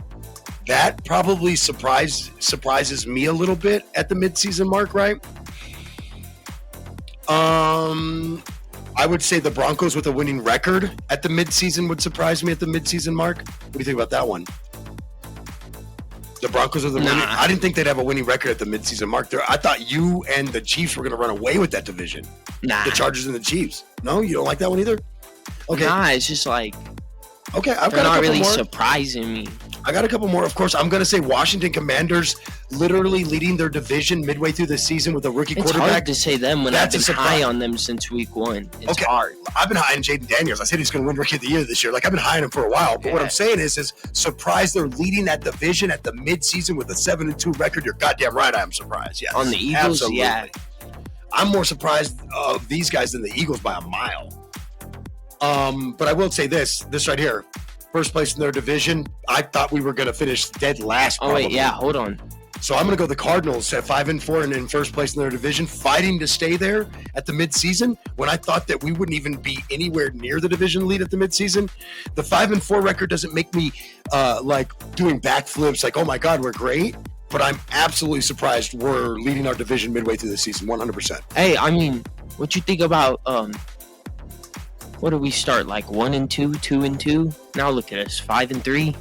that probably surprises me a little bit at the midseason mark, right? I would say the Broncos with a winning record at the midseason would surprise me at the midseason mark. What do you think about that one? The Broncos are the winning. I didn't think they'd have a winning record at the midseason mark. I thought you and the Chiefs were going to run away with that division. Nah. The Chargers and the Chiefs. No, you don't like that one either? Okay. Nah, it's just like, okay, I've they're got a not couple really more. surprising me. I got a couple more. Of course, I'm going to say Washington Commanders literally leading their division midway through the season with a rookie It's quarterback. hard to say them when That's I've a been surprise. high on them since week one. It's Okay. hard. I've been high on Jaden Daniels. I said he's going to win Rookie of the Year this year. I've been high on him for a while. But what I'm saying is surprised they're leading that division at the midseason with a 7-2 record. You're goddamn right. I am surprised. Yes. On the Eagles, Absolutely. yeah. I'm more surprised of these guys than the Eagles by a mile. But I will say this right here. First place in their division. I thought we were going to finish dead last. Oh, wait, probably. yeah, hold on. So I'm going to go the Cardinals at 5-4 and in first place in their division, fighting to stay there at the midseason. When I thought that we wouldn't even be anywhere near the division lead at the midseason, the 5-4 record doesn't make me like doing backflips. Like, oh my God, we're great. But I'm absolutely surprised we're leading our division midway through the season, 100%. Hey, I mean, what you think about what do we start, like 1-2, 2-2? Now look at us, 5-3.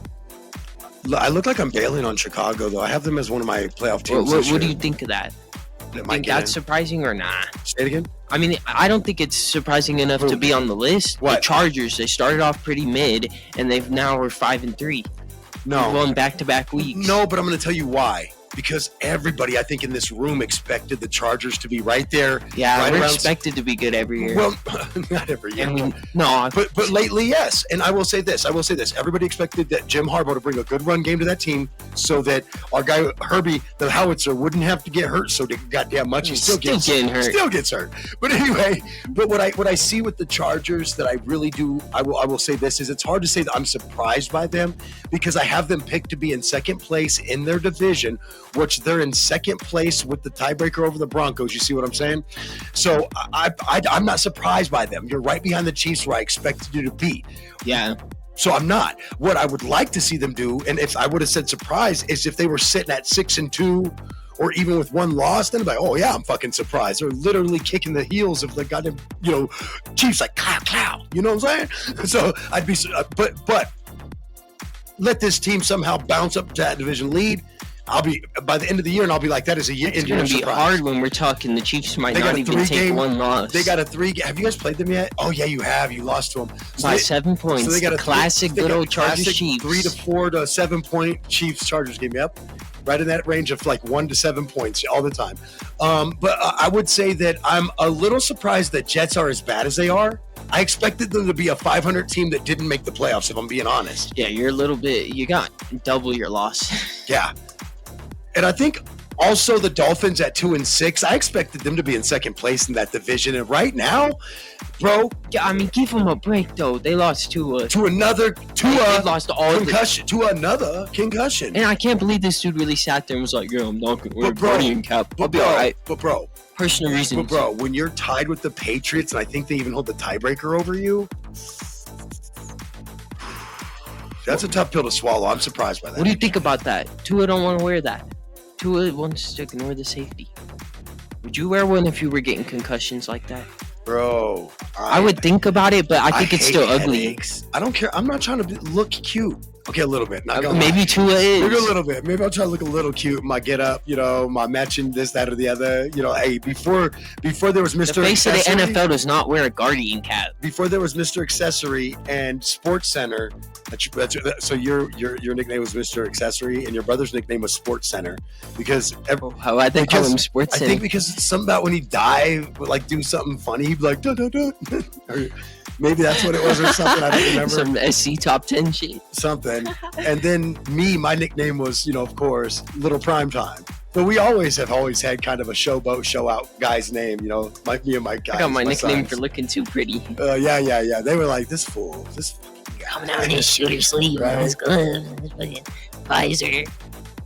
I look like I'm bailing on Chicago, though. I have them as one of my playoff teams. What do you think of that? Think that's surprising or nah? Say it again. I mean, I don't think it's surprising enough to be on the list. What? The Chargers, they started off pretty mid, and they've now are 5-3. No. They've won back-to-back weeks. No, but I'm going to tell you why. because everybody, I think, in this room expected the Chargers to be right there. Yeah, right we're around, expected to be good every year. Well, not every year. I mean, no. But lately, yes. And I will say this. Everybody expected that Jim Harbaugh to bring a good run game to that team so that our guy, Herbie, the howitzer, wouldn't have to get hurt so goddamn much. He still gets hurt. But anyway, but what I see with the Chargers that I really do, I will say this, is it's hard to say that I'm surprised by them because I have them picked to be in second place in their division, which they're in second place with the tiebreaker over the Broncos. You see what I'm saying? So I'm not surprised by them. You're right behind the Chiefs where I expected you to be. Yeah. So I'm not. What I would like to see them do, and if I would have said surprise, is if they were sitting at 6-2 or even with one loss, then I'm like, oh yeah, I'm fucking surprised. They're literally kicking the heels of the goddamn, Chiefs, like cow. You know what I'm saying? So I'd be, but let this team somehow bounce up to that division lead. I'll be by the end of the year, and I'll be like, that is a year. It's going to be hard when we're talking. The Chiefs might not even take one loss. They got a 3. Have you guys played them yet? Oh yeah, you have. You lost to them by 7 points. So they got a classic good old Chargers Chiefs. 3 to 4 to 7 point Chiefs Chargers game. Yep, right in that range of like 1 to 7 points all the time. But I would say that I'm a little surprised that Jets are as bad as they are. I expected them to be a 500 team that didn't make the playoffs, if I'm being honest. Yeah, you're a little bit. You got double your loss. Yeah. And I think also the Dolphins at 2-6, I expected them to be in second place in that division. And right now, bro. Yeah, I mean, give them a break, though. They lost they lost all another concussion. And I can't believe this dude really sat there and was like, yo, I'm not going to wear a guardian cap. I'll be all right. But, bro. Personal reasons. But, bro, when you're tied with the Patriots, and I think they even hold the tiebreaker over you, that's a tough pill to swallow. I'm surprised by that. What do you think about that? Tua don't want to wear that. Tua wants to ignore the safety. Would you wear one if you were getting concussions like that? Bro. I would think about it, but I think it's still ugly. I don't care. I'm not trying to look cute. Okay, a little bit. Maybe Tua is. Maybe a little bit. Maybe I'll try to look a little cute. My get up, my matching this, that, or the other. Hey, before there was Mr. The face Accessory, of the NFL does not wear a guardian cap. Before there was Mr. Accessory and Sports Center. So your nickname was Mr. Accessory, and your brother's nickname was Sports Center because I think call him Sports Center. I think because it's something about when he dive, like do something funny, he'd be like, or maybe that's what it was or something. I don't remember. Some SC top 10 shit. Something. And then my nickname was, of course, Little Primetime. But we have always had kind of a showboat, show out guy's name, me and my guys. I got my nickname for looking too pretty. Yeah. They were like, this fool, coming out in his shooter sleeve. Let's go. Visor.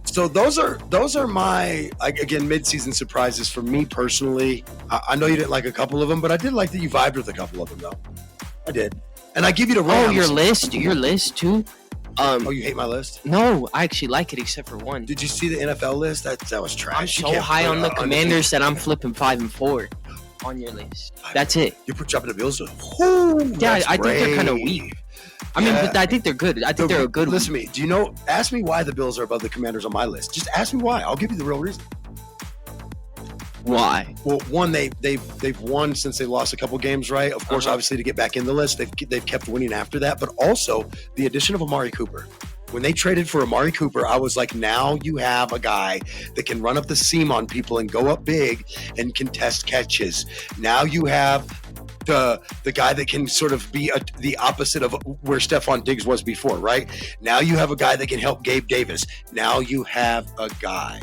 So those are my, again, mid-season surprises for me personally. I know you didn't like a couple of them, but I did like that you vibed with a couple of them, though. I did. And I give you the Rams. Oh, your list too? You hate my list? No, I actually like it except for one. Did you see the NFL list? That was trash. I'm so high on the Commanders that I'm flipping 5-4 on your list. That's it. You're dropping the Bills? Yeah, I think they're kind of weak. I mean, but I think they're good. I think they're a good one. Listen to me. Ask me why the Bills are above the Commanders on my list. Just ask me why. I'll give you the real reason. Why? Well, one, they've won since they lost a couple games, right? Of course, obviously, to get back in the list, they've kept winning after that. But also, the addition of Amari Cooper. When they traded for Amari Cooper, I was like, now you have a guy that can run up the seam on people and go up big and contest catches. Now you have the guy that can sort of be the opposite of where Stephon Diggs was before, right? Now you have a guy that can help Gabe Davis. Now you have a guy.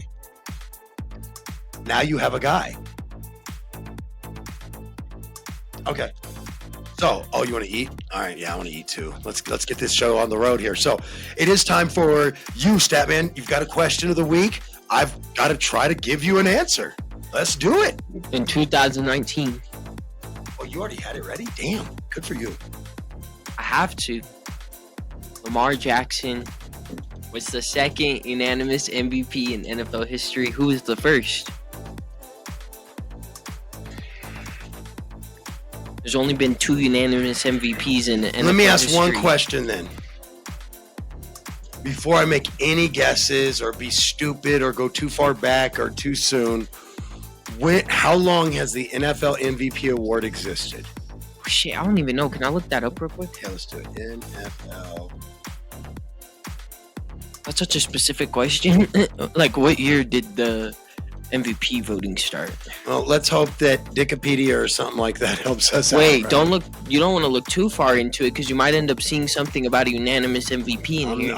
Okay. So, you want to eat? All right, yeah, I want to eat too. Let's get this show on the road here. So, it is time for you, Statman. You've got a question of the week. I've got to try to give you an answer. Let's do it. In 2019. Oh, you already had it ready? Damn, good for you. I have to. Lamar Jackson was the second unanimous MVP in NFL history. Who was the first? There's only been 2 unanimous MVPs in NFL Let me ask history. one question then. Before I make any guesses or be stupid or go too far back or too soon, how long has the NFL MVP award existed? Oh, shit, I don't even know. Can I look that up real quick? Yeah, let's do it. NFL That's such a specific question. Like, what year did the MVP voting start? Well, let's hope that Wikipedia or something like that helps us out. Wait, right? don't look. You don't want to look too far into it because you might end up seeing something about a unanimous MVP in here.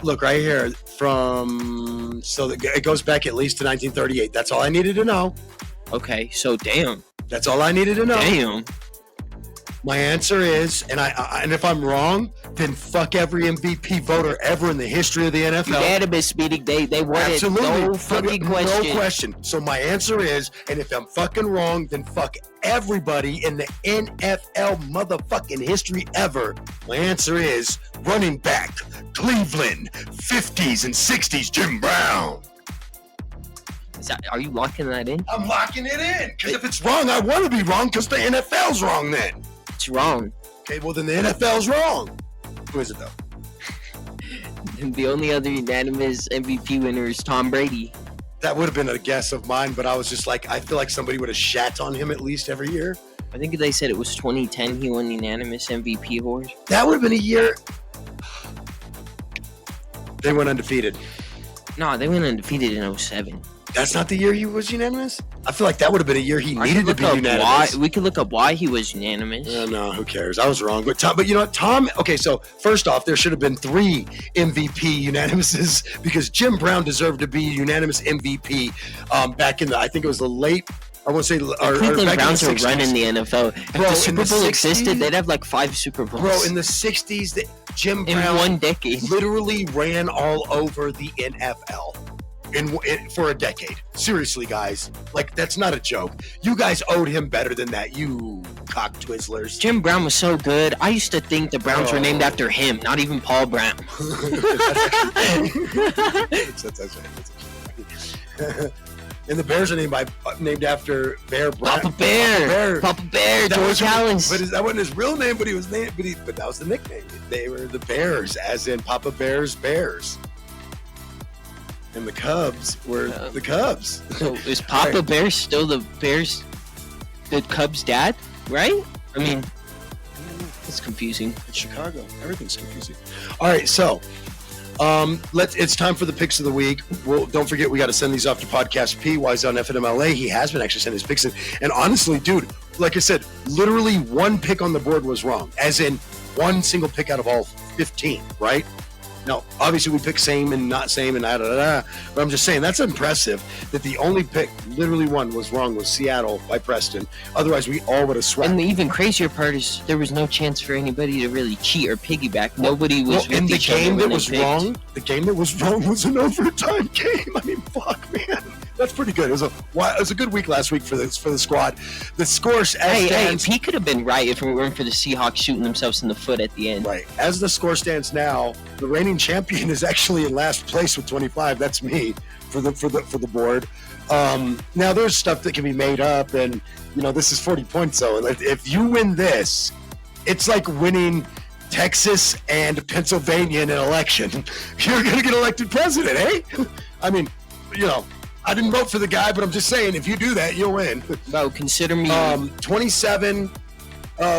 Look right here it goes back at least to 1938. That's all I needed to know. Okay, so damn. That's all I needed to know. Damn. My answer is, and if I'm wrong, then fuck every MVP voter ever in the history of the NFL. Unanimous meeting, they won it. No fucking question. No question. So my answer is, and if I'm fucking wrong, then fuck everybody in the NFL motherfucking history ever. My answer is running back, Cleveland, 50s and 60s, Jim Brown. Are you locking that in? I'm locking it in. Because if it's wrong, I want to be wrong because the NFL's wrong then. It's wrong. Okay, well then the NFL's wrong. Who is it though? The only other unanimous MVP winner is Tom Brady. That would have been a guess of mine, but I was just like, I feel like somebody would have shat on him at least every year. I think they said it was 2010 he won the unanimous MVP award. That would have been a year. They went undefeated. No, they went undefeated in 07. That's not the year he was unanimous? I feel like that would have been a year he needed to be unanimous. We could look up why he was unanimous. No, who cares? I was wrong. But you know what, Tom, okay, so first off, there should have been 3 MVP unanimouses because Jim Brown deserved to be unanimous MVP back in the, I think it was the late, I want to say, the Cleveland Browns are running the NFL. If the Super Bowl existed, they'd have like 5 Super Bowls. Bro, in the 60s, Jim Brown in one decade literally ran all over the NFL. For a decade. Seriously, guys. Like, that's not a joke. You guys owed him better than that, you cock twizzlers. Jim Brown was so good. I used to think the Browns were named after him, not even Paul Brown. That's actually and the Bears are named after Bear Bryant. Papa Bear, George Halas. But that wasn't his real name, but he was named. But that was the nickname. They were the Bears, as in Papa Bear's Bears. And the Cubs were the Cubs. So is Papa Bear still the Cubs' dad? Right? I mean, it's confusing. It's Chicago. Everything's confusing. All right, so it's time for the picks of the week. Well, don't forget, we got to send these off to Podcast P while he's on FNMLA. He has been actually sending his picks in. And honestly, dude, like I said, literally one pick on the board was wrong, as in one single pick out of all 15, right? Now, obviously, we pick same and not same and but I'm just saying that's impressive that the only pick, literally one, was wrong was Seattle by Preston. Otherwise, we all would have swept. And the even crazier part is there was no chance for anybody to really cheat or piggyback. Nobody was with the each other game when that was they picked. wrong. The game that was wrong was an overtime game. I mean, fuck, man. That's pretty good. It was a good week last week for the squad. The score stands. He could have been right if it weren't for the Seahawks shooting themselves in the foot at the end. Right. As the score stands now, the reigning champion is actually in last place with 25. That's me for the board. Now there's stuff that can be made up, and this is 40 points though. And if you win this, it's like winning Texas and Pennsylvania in an election. You're gonna get elected president, eh? I mean, I didn't vote for the guy, but I'm just saying, if you do that, you'll win. No, consider me. 27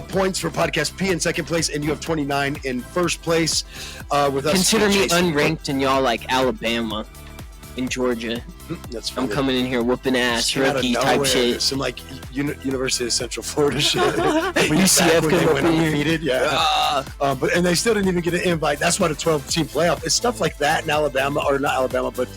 points for Podcast P in second place, and you have 29 in first place. With us, consider me unranked, and y'all like Alabama and Georgia. That's funny. I'm coming in here whooping ass, rookie type shit. Some like University of Central Florida shit. UCF when they went undefeated, yeah. And they still didn't even get an invite. That's why the 12-team playoff. It's stuff like that in Alabama, or not Alabama, but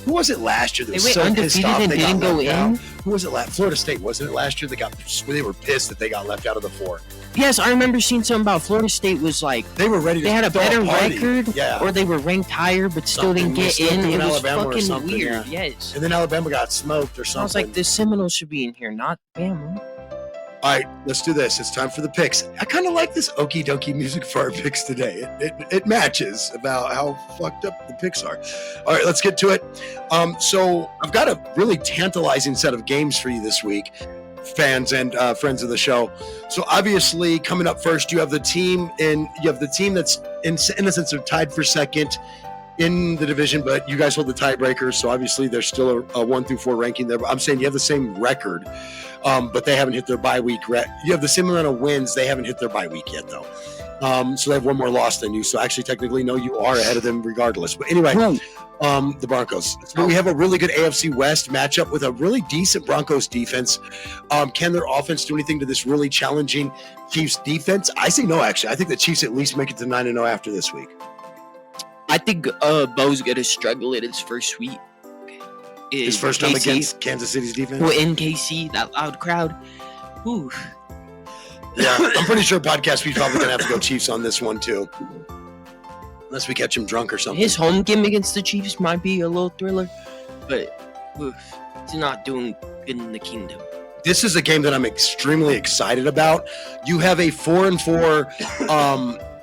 who was it last year that was so pissed off they got left out? Who was it last? Florida State, wasn't it last year? They were pissed that they got left out of the 4. Yes, I remember seeing something about Florida State was like they were ready. They had a better record, yeah, or they were ranked higher but still didn't get in. It was Alabama fucking weird. Yeah. Yes. And then Alabama got smoked or something. I was like, the Seminoles should be in here, not Bama. All right, let's do this. It's time for the picks. I kind of like this okie dokie music for our picks today. It matches about how fucked up the picks are. All right, let's get to it. So I've got a really tantalizing set of games for you this week, fans and friends of the show. So obviously, coming up first, you have the team that's in a sense they're tied for second in the division, but you guys hold the tiebreakers. So obviously, there's still a 1 through 4 ranking there. But I'm saying you have the same record. But they haven't hit their bye week. You have the same amount of wins. They haven't hit their bye week yet, though. So they have one more loss than you. So actually, technically, no, you are ahead of them regardless. But anyway, the Broncos. So we have a really good AFC West matchup with a really decent Broncos defense. Can their offense do anything to this really challenging Chiefs defense? I say no, actually. I think the Chiefs at least make it to 9-0 after this week. I think Bo's going to struggle in his first week. His first time against Kansas City's defense? Well, in KC, that loud crowd. Ooh. Yeah, I'm pretty sure Podcast Beat's probably going to have to go Chiefs on this one, too. Unless we catch him drunk or something. His home game against the Chiefs might be a little thriller, but he's not doing good in the kingdom. This is a game that I'm extremely excited about. You have a 4-4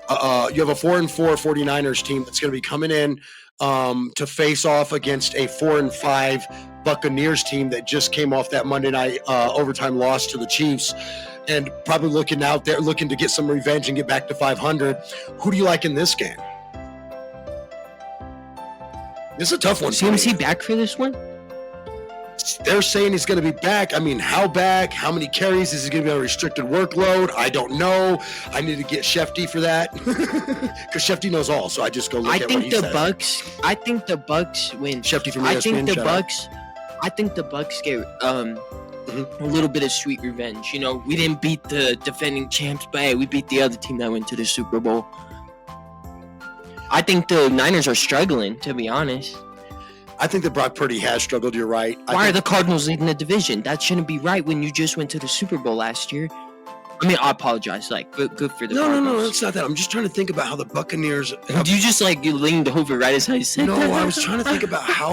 49ers team that's going to be coming in to face off against a 4-5 Buccaneers team that just came off that Monday night overtime loss to the Chiefs, and probably looking out there, looking to get some revenge and get back to 500. Who do you like in this game? This is a tough one. Is he back for this one? They're saying he's going to be back. I mean, how back? How many carries? Is he going to be on a restricted workload? I don't know. I need to get Shefty for that because Shefty knows all. So I just go look at what he said. I think the Bucks win. Shefty from I ESPN, think the Bucks get a little bit of sweet revenge. You know, we didn't beat the defending champs, but hey, we beat the other team that went to the Super Bowl. I think the Niners are struggling, to be honest. I think that Brock Purdy has struggled. You're right. Why are the Cardinals leading the division? That shouldn't be right when you just went to the Super Bowl last year. I mean, I apologize. Like, good for the Cardinals. No, it's not that. I'm just trying to think about how the Buccaneers. You just you leaned over right as I said. No, I was trying to think about how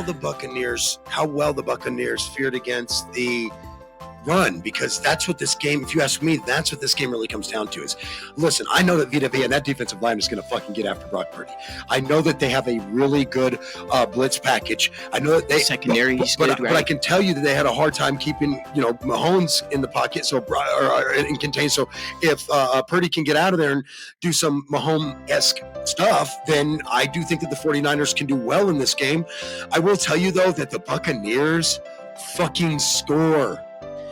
well the Buccaneers fared against the run, because that's what this game, if you ask me, that's what this game really comes down to. Is, listen, I know that Vita Vea and that defensive line is going to fucking get after Brock Purdy. I know that they have a really good blitz package. I know that they secondary, but I can tell you that they had a hard time keeping Mahomes in the pocket, so or in contain. So if Purdy can get out of there and do some Mahomes-esque stuff, then I do think that the 49ers can do well in this game. I will tell you though that the Buccaneers fucking score.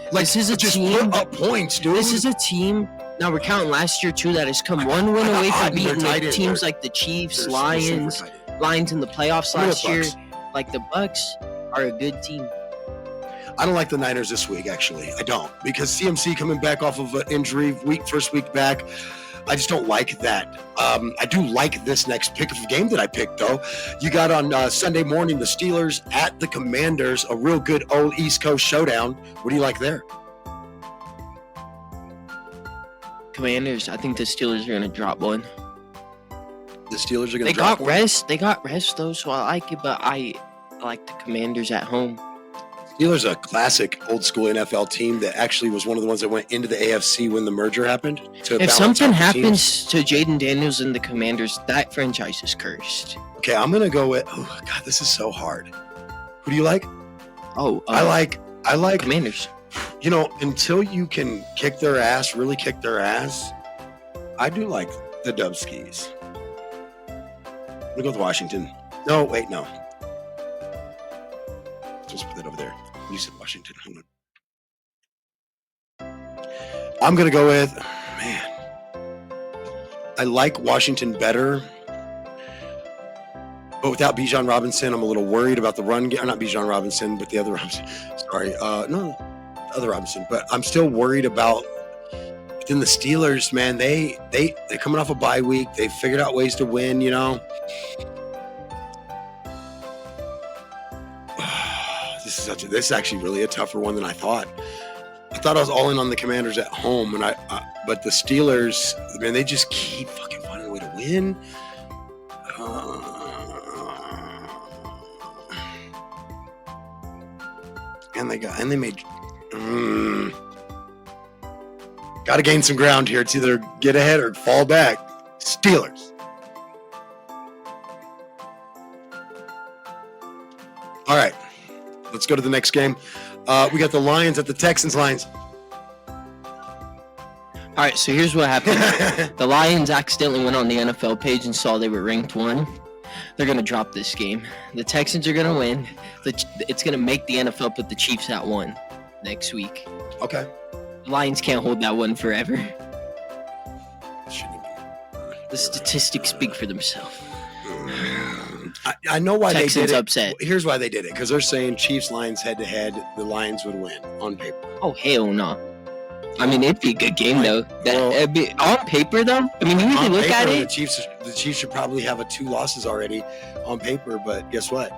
Like, this is a just team put up points, dude. This is a team. Now we're counting last year too. That has come one win away from beating teams like the Chiefs, Lions in the playoffs last year. Like the Bucks are a good team. I don't like the Niners this week. Actually, I don't, because CMC coming back off of an injury first week back. I just don't like that. I do like this next pick of the game that I picked, though. You got on Sunday morning the Steelers at the Commanders, a real good old East Coast showdown. What do you like there? Commanders. I think the Steelers are going to drop one. The Steelers are going to drop one? They got rest, though, so I like it, but I like the Commanders at home. Steelers are a classic old school NFL team that actually was one of the ones that went into the AFC when the merger happened. If something happens to Jaden Daniels and the Commanders, that franchise is cursed. Okay, I'm going to go with, oh God, this is so hard. Who do you like? I like Commanders. You know, until you can kick their ass, really kick their ass, I do like the Dubskis. I'm going to go with Washington. No, wait, no. Just put that over there. You said Washington. Hold on. I'm going to go with, man, I like Washington better. But without Bijan Robinson, I'm a little worried about the run game. Not Bijan Robinson, but the other Robinson. Sorry. No, the other Robinson. But I'm still worried about then the Steelers, man. They're coming off a bye week. They figured out ways to win, you know. This is actually really a tougher one than I thought. I thought I was all in on the Commanders at home, and but the Steelers, man, they just keep fucking finding a way to win. And they made. Got to gain some ground here. It's either get ahead or fall back. Steelers. All right. Let's go to the next game. We got the Lions at the Texans. Lions. All right, so here's what happened. The Lions accidentally went on the NFL page and saw they were ranked 1. They're going to drop this game. The Texans are going to win. It's going to make the NFL put the Chiefs at 1 next week. Okay. The Lions can't hold that one forever. The statistics speak for themselves. I know why Texans they did it. upset. Here's why they did it. Because they're saying Chiefs-Lions head-to-head, the Lions would win on paper. Oh, hell no. I mean, it'd be a good game, though. It'd be, on paper, though, I mean, you really look at it. The Chiefs should probably have 2 losses already on paper, but guess what?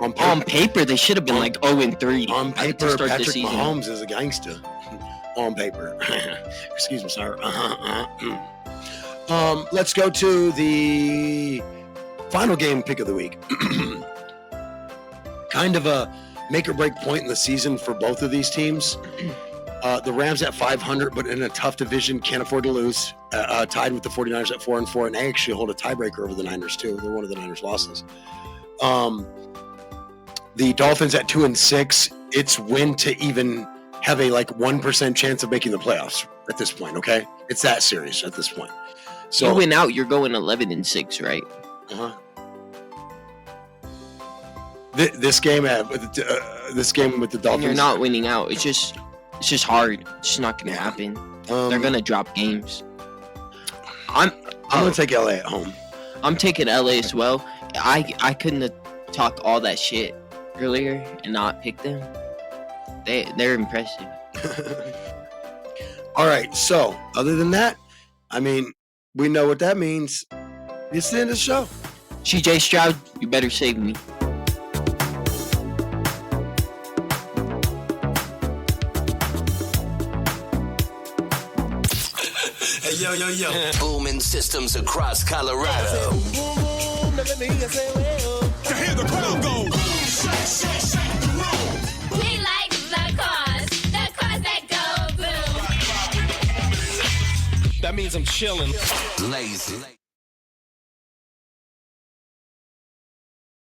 On paper, they should have been like 0-3. On paper, to start Patrick the season. Mahomes is a gangster. On paper. Excuse me, sir. Let's go to the final game pick of the week. Kind of a make or break point in the season for both of these teams. The Rams at 500, but in a tough division, can't afford to lose. Tied with the 49ers at 4-4, and they actually hold a tiebreaker over the Niners too. They're one of the Niners' losses. The Dolphins at 2-6. It's win to even have a 1% chance of making the playoffs at this point. Okay, it's that serious at this point. So you win out, you're going 11-6, right? This game with the Dolphins, And you're not winning out. It's just hard. It's just not going to happen. They're going to drop games. I'm going to take LA at home. I'm taking LA as well. I couldn't have talked all that shit earlier and not pick them. They're impressive. All right. So other than that, I mean, we know what that means. It's the end of the show. CJ Stroud, you better save me. Hey, yo. Booming systems across Colorado. To hear the crowd go. We like the cars that go boom. That means I'm chilling. Lazy.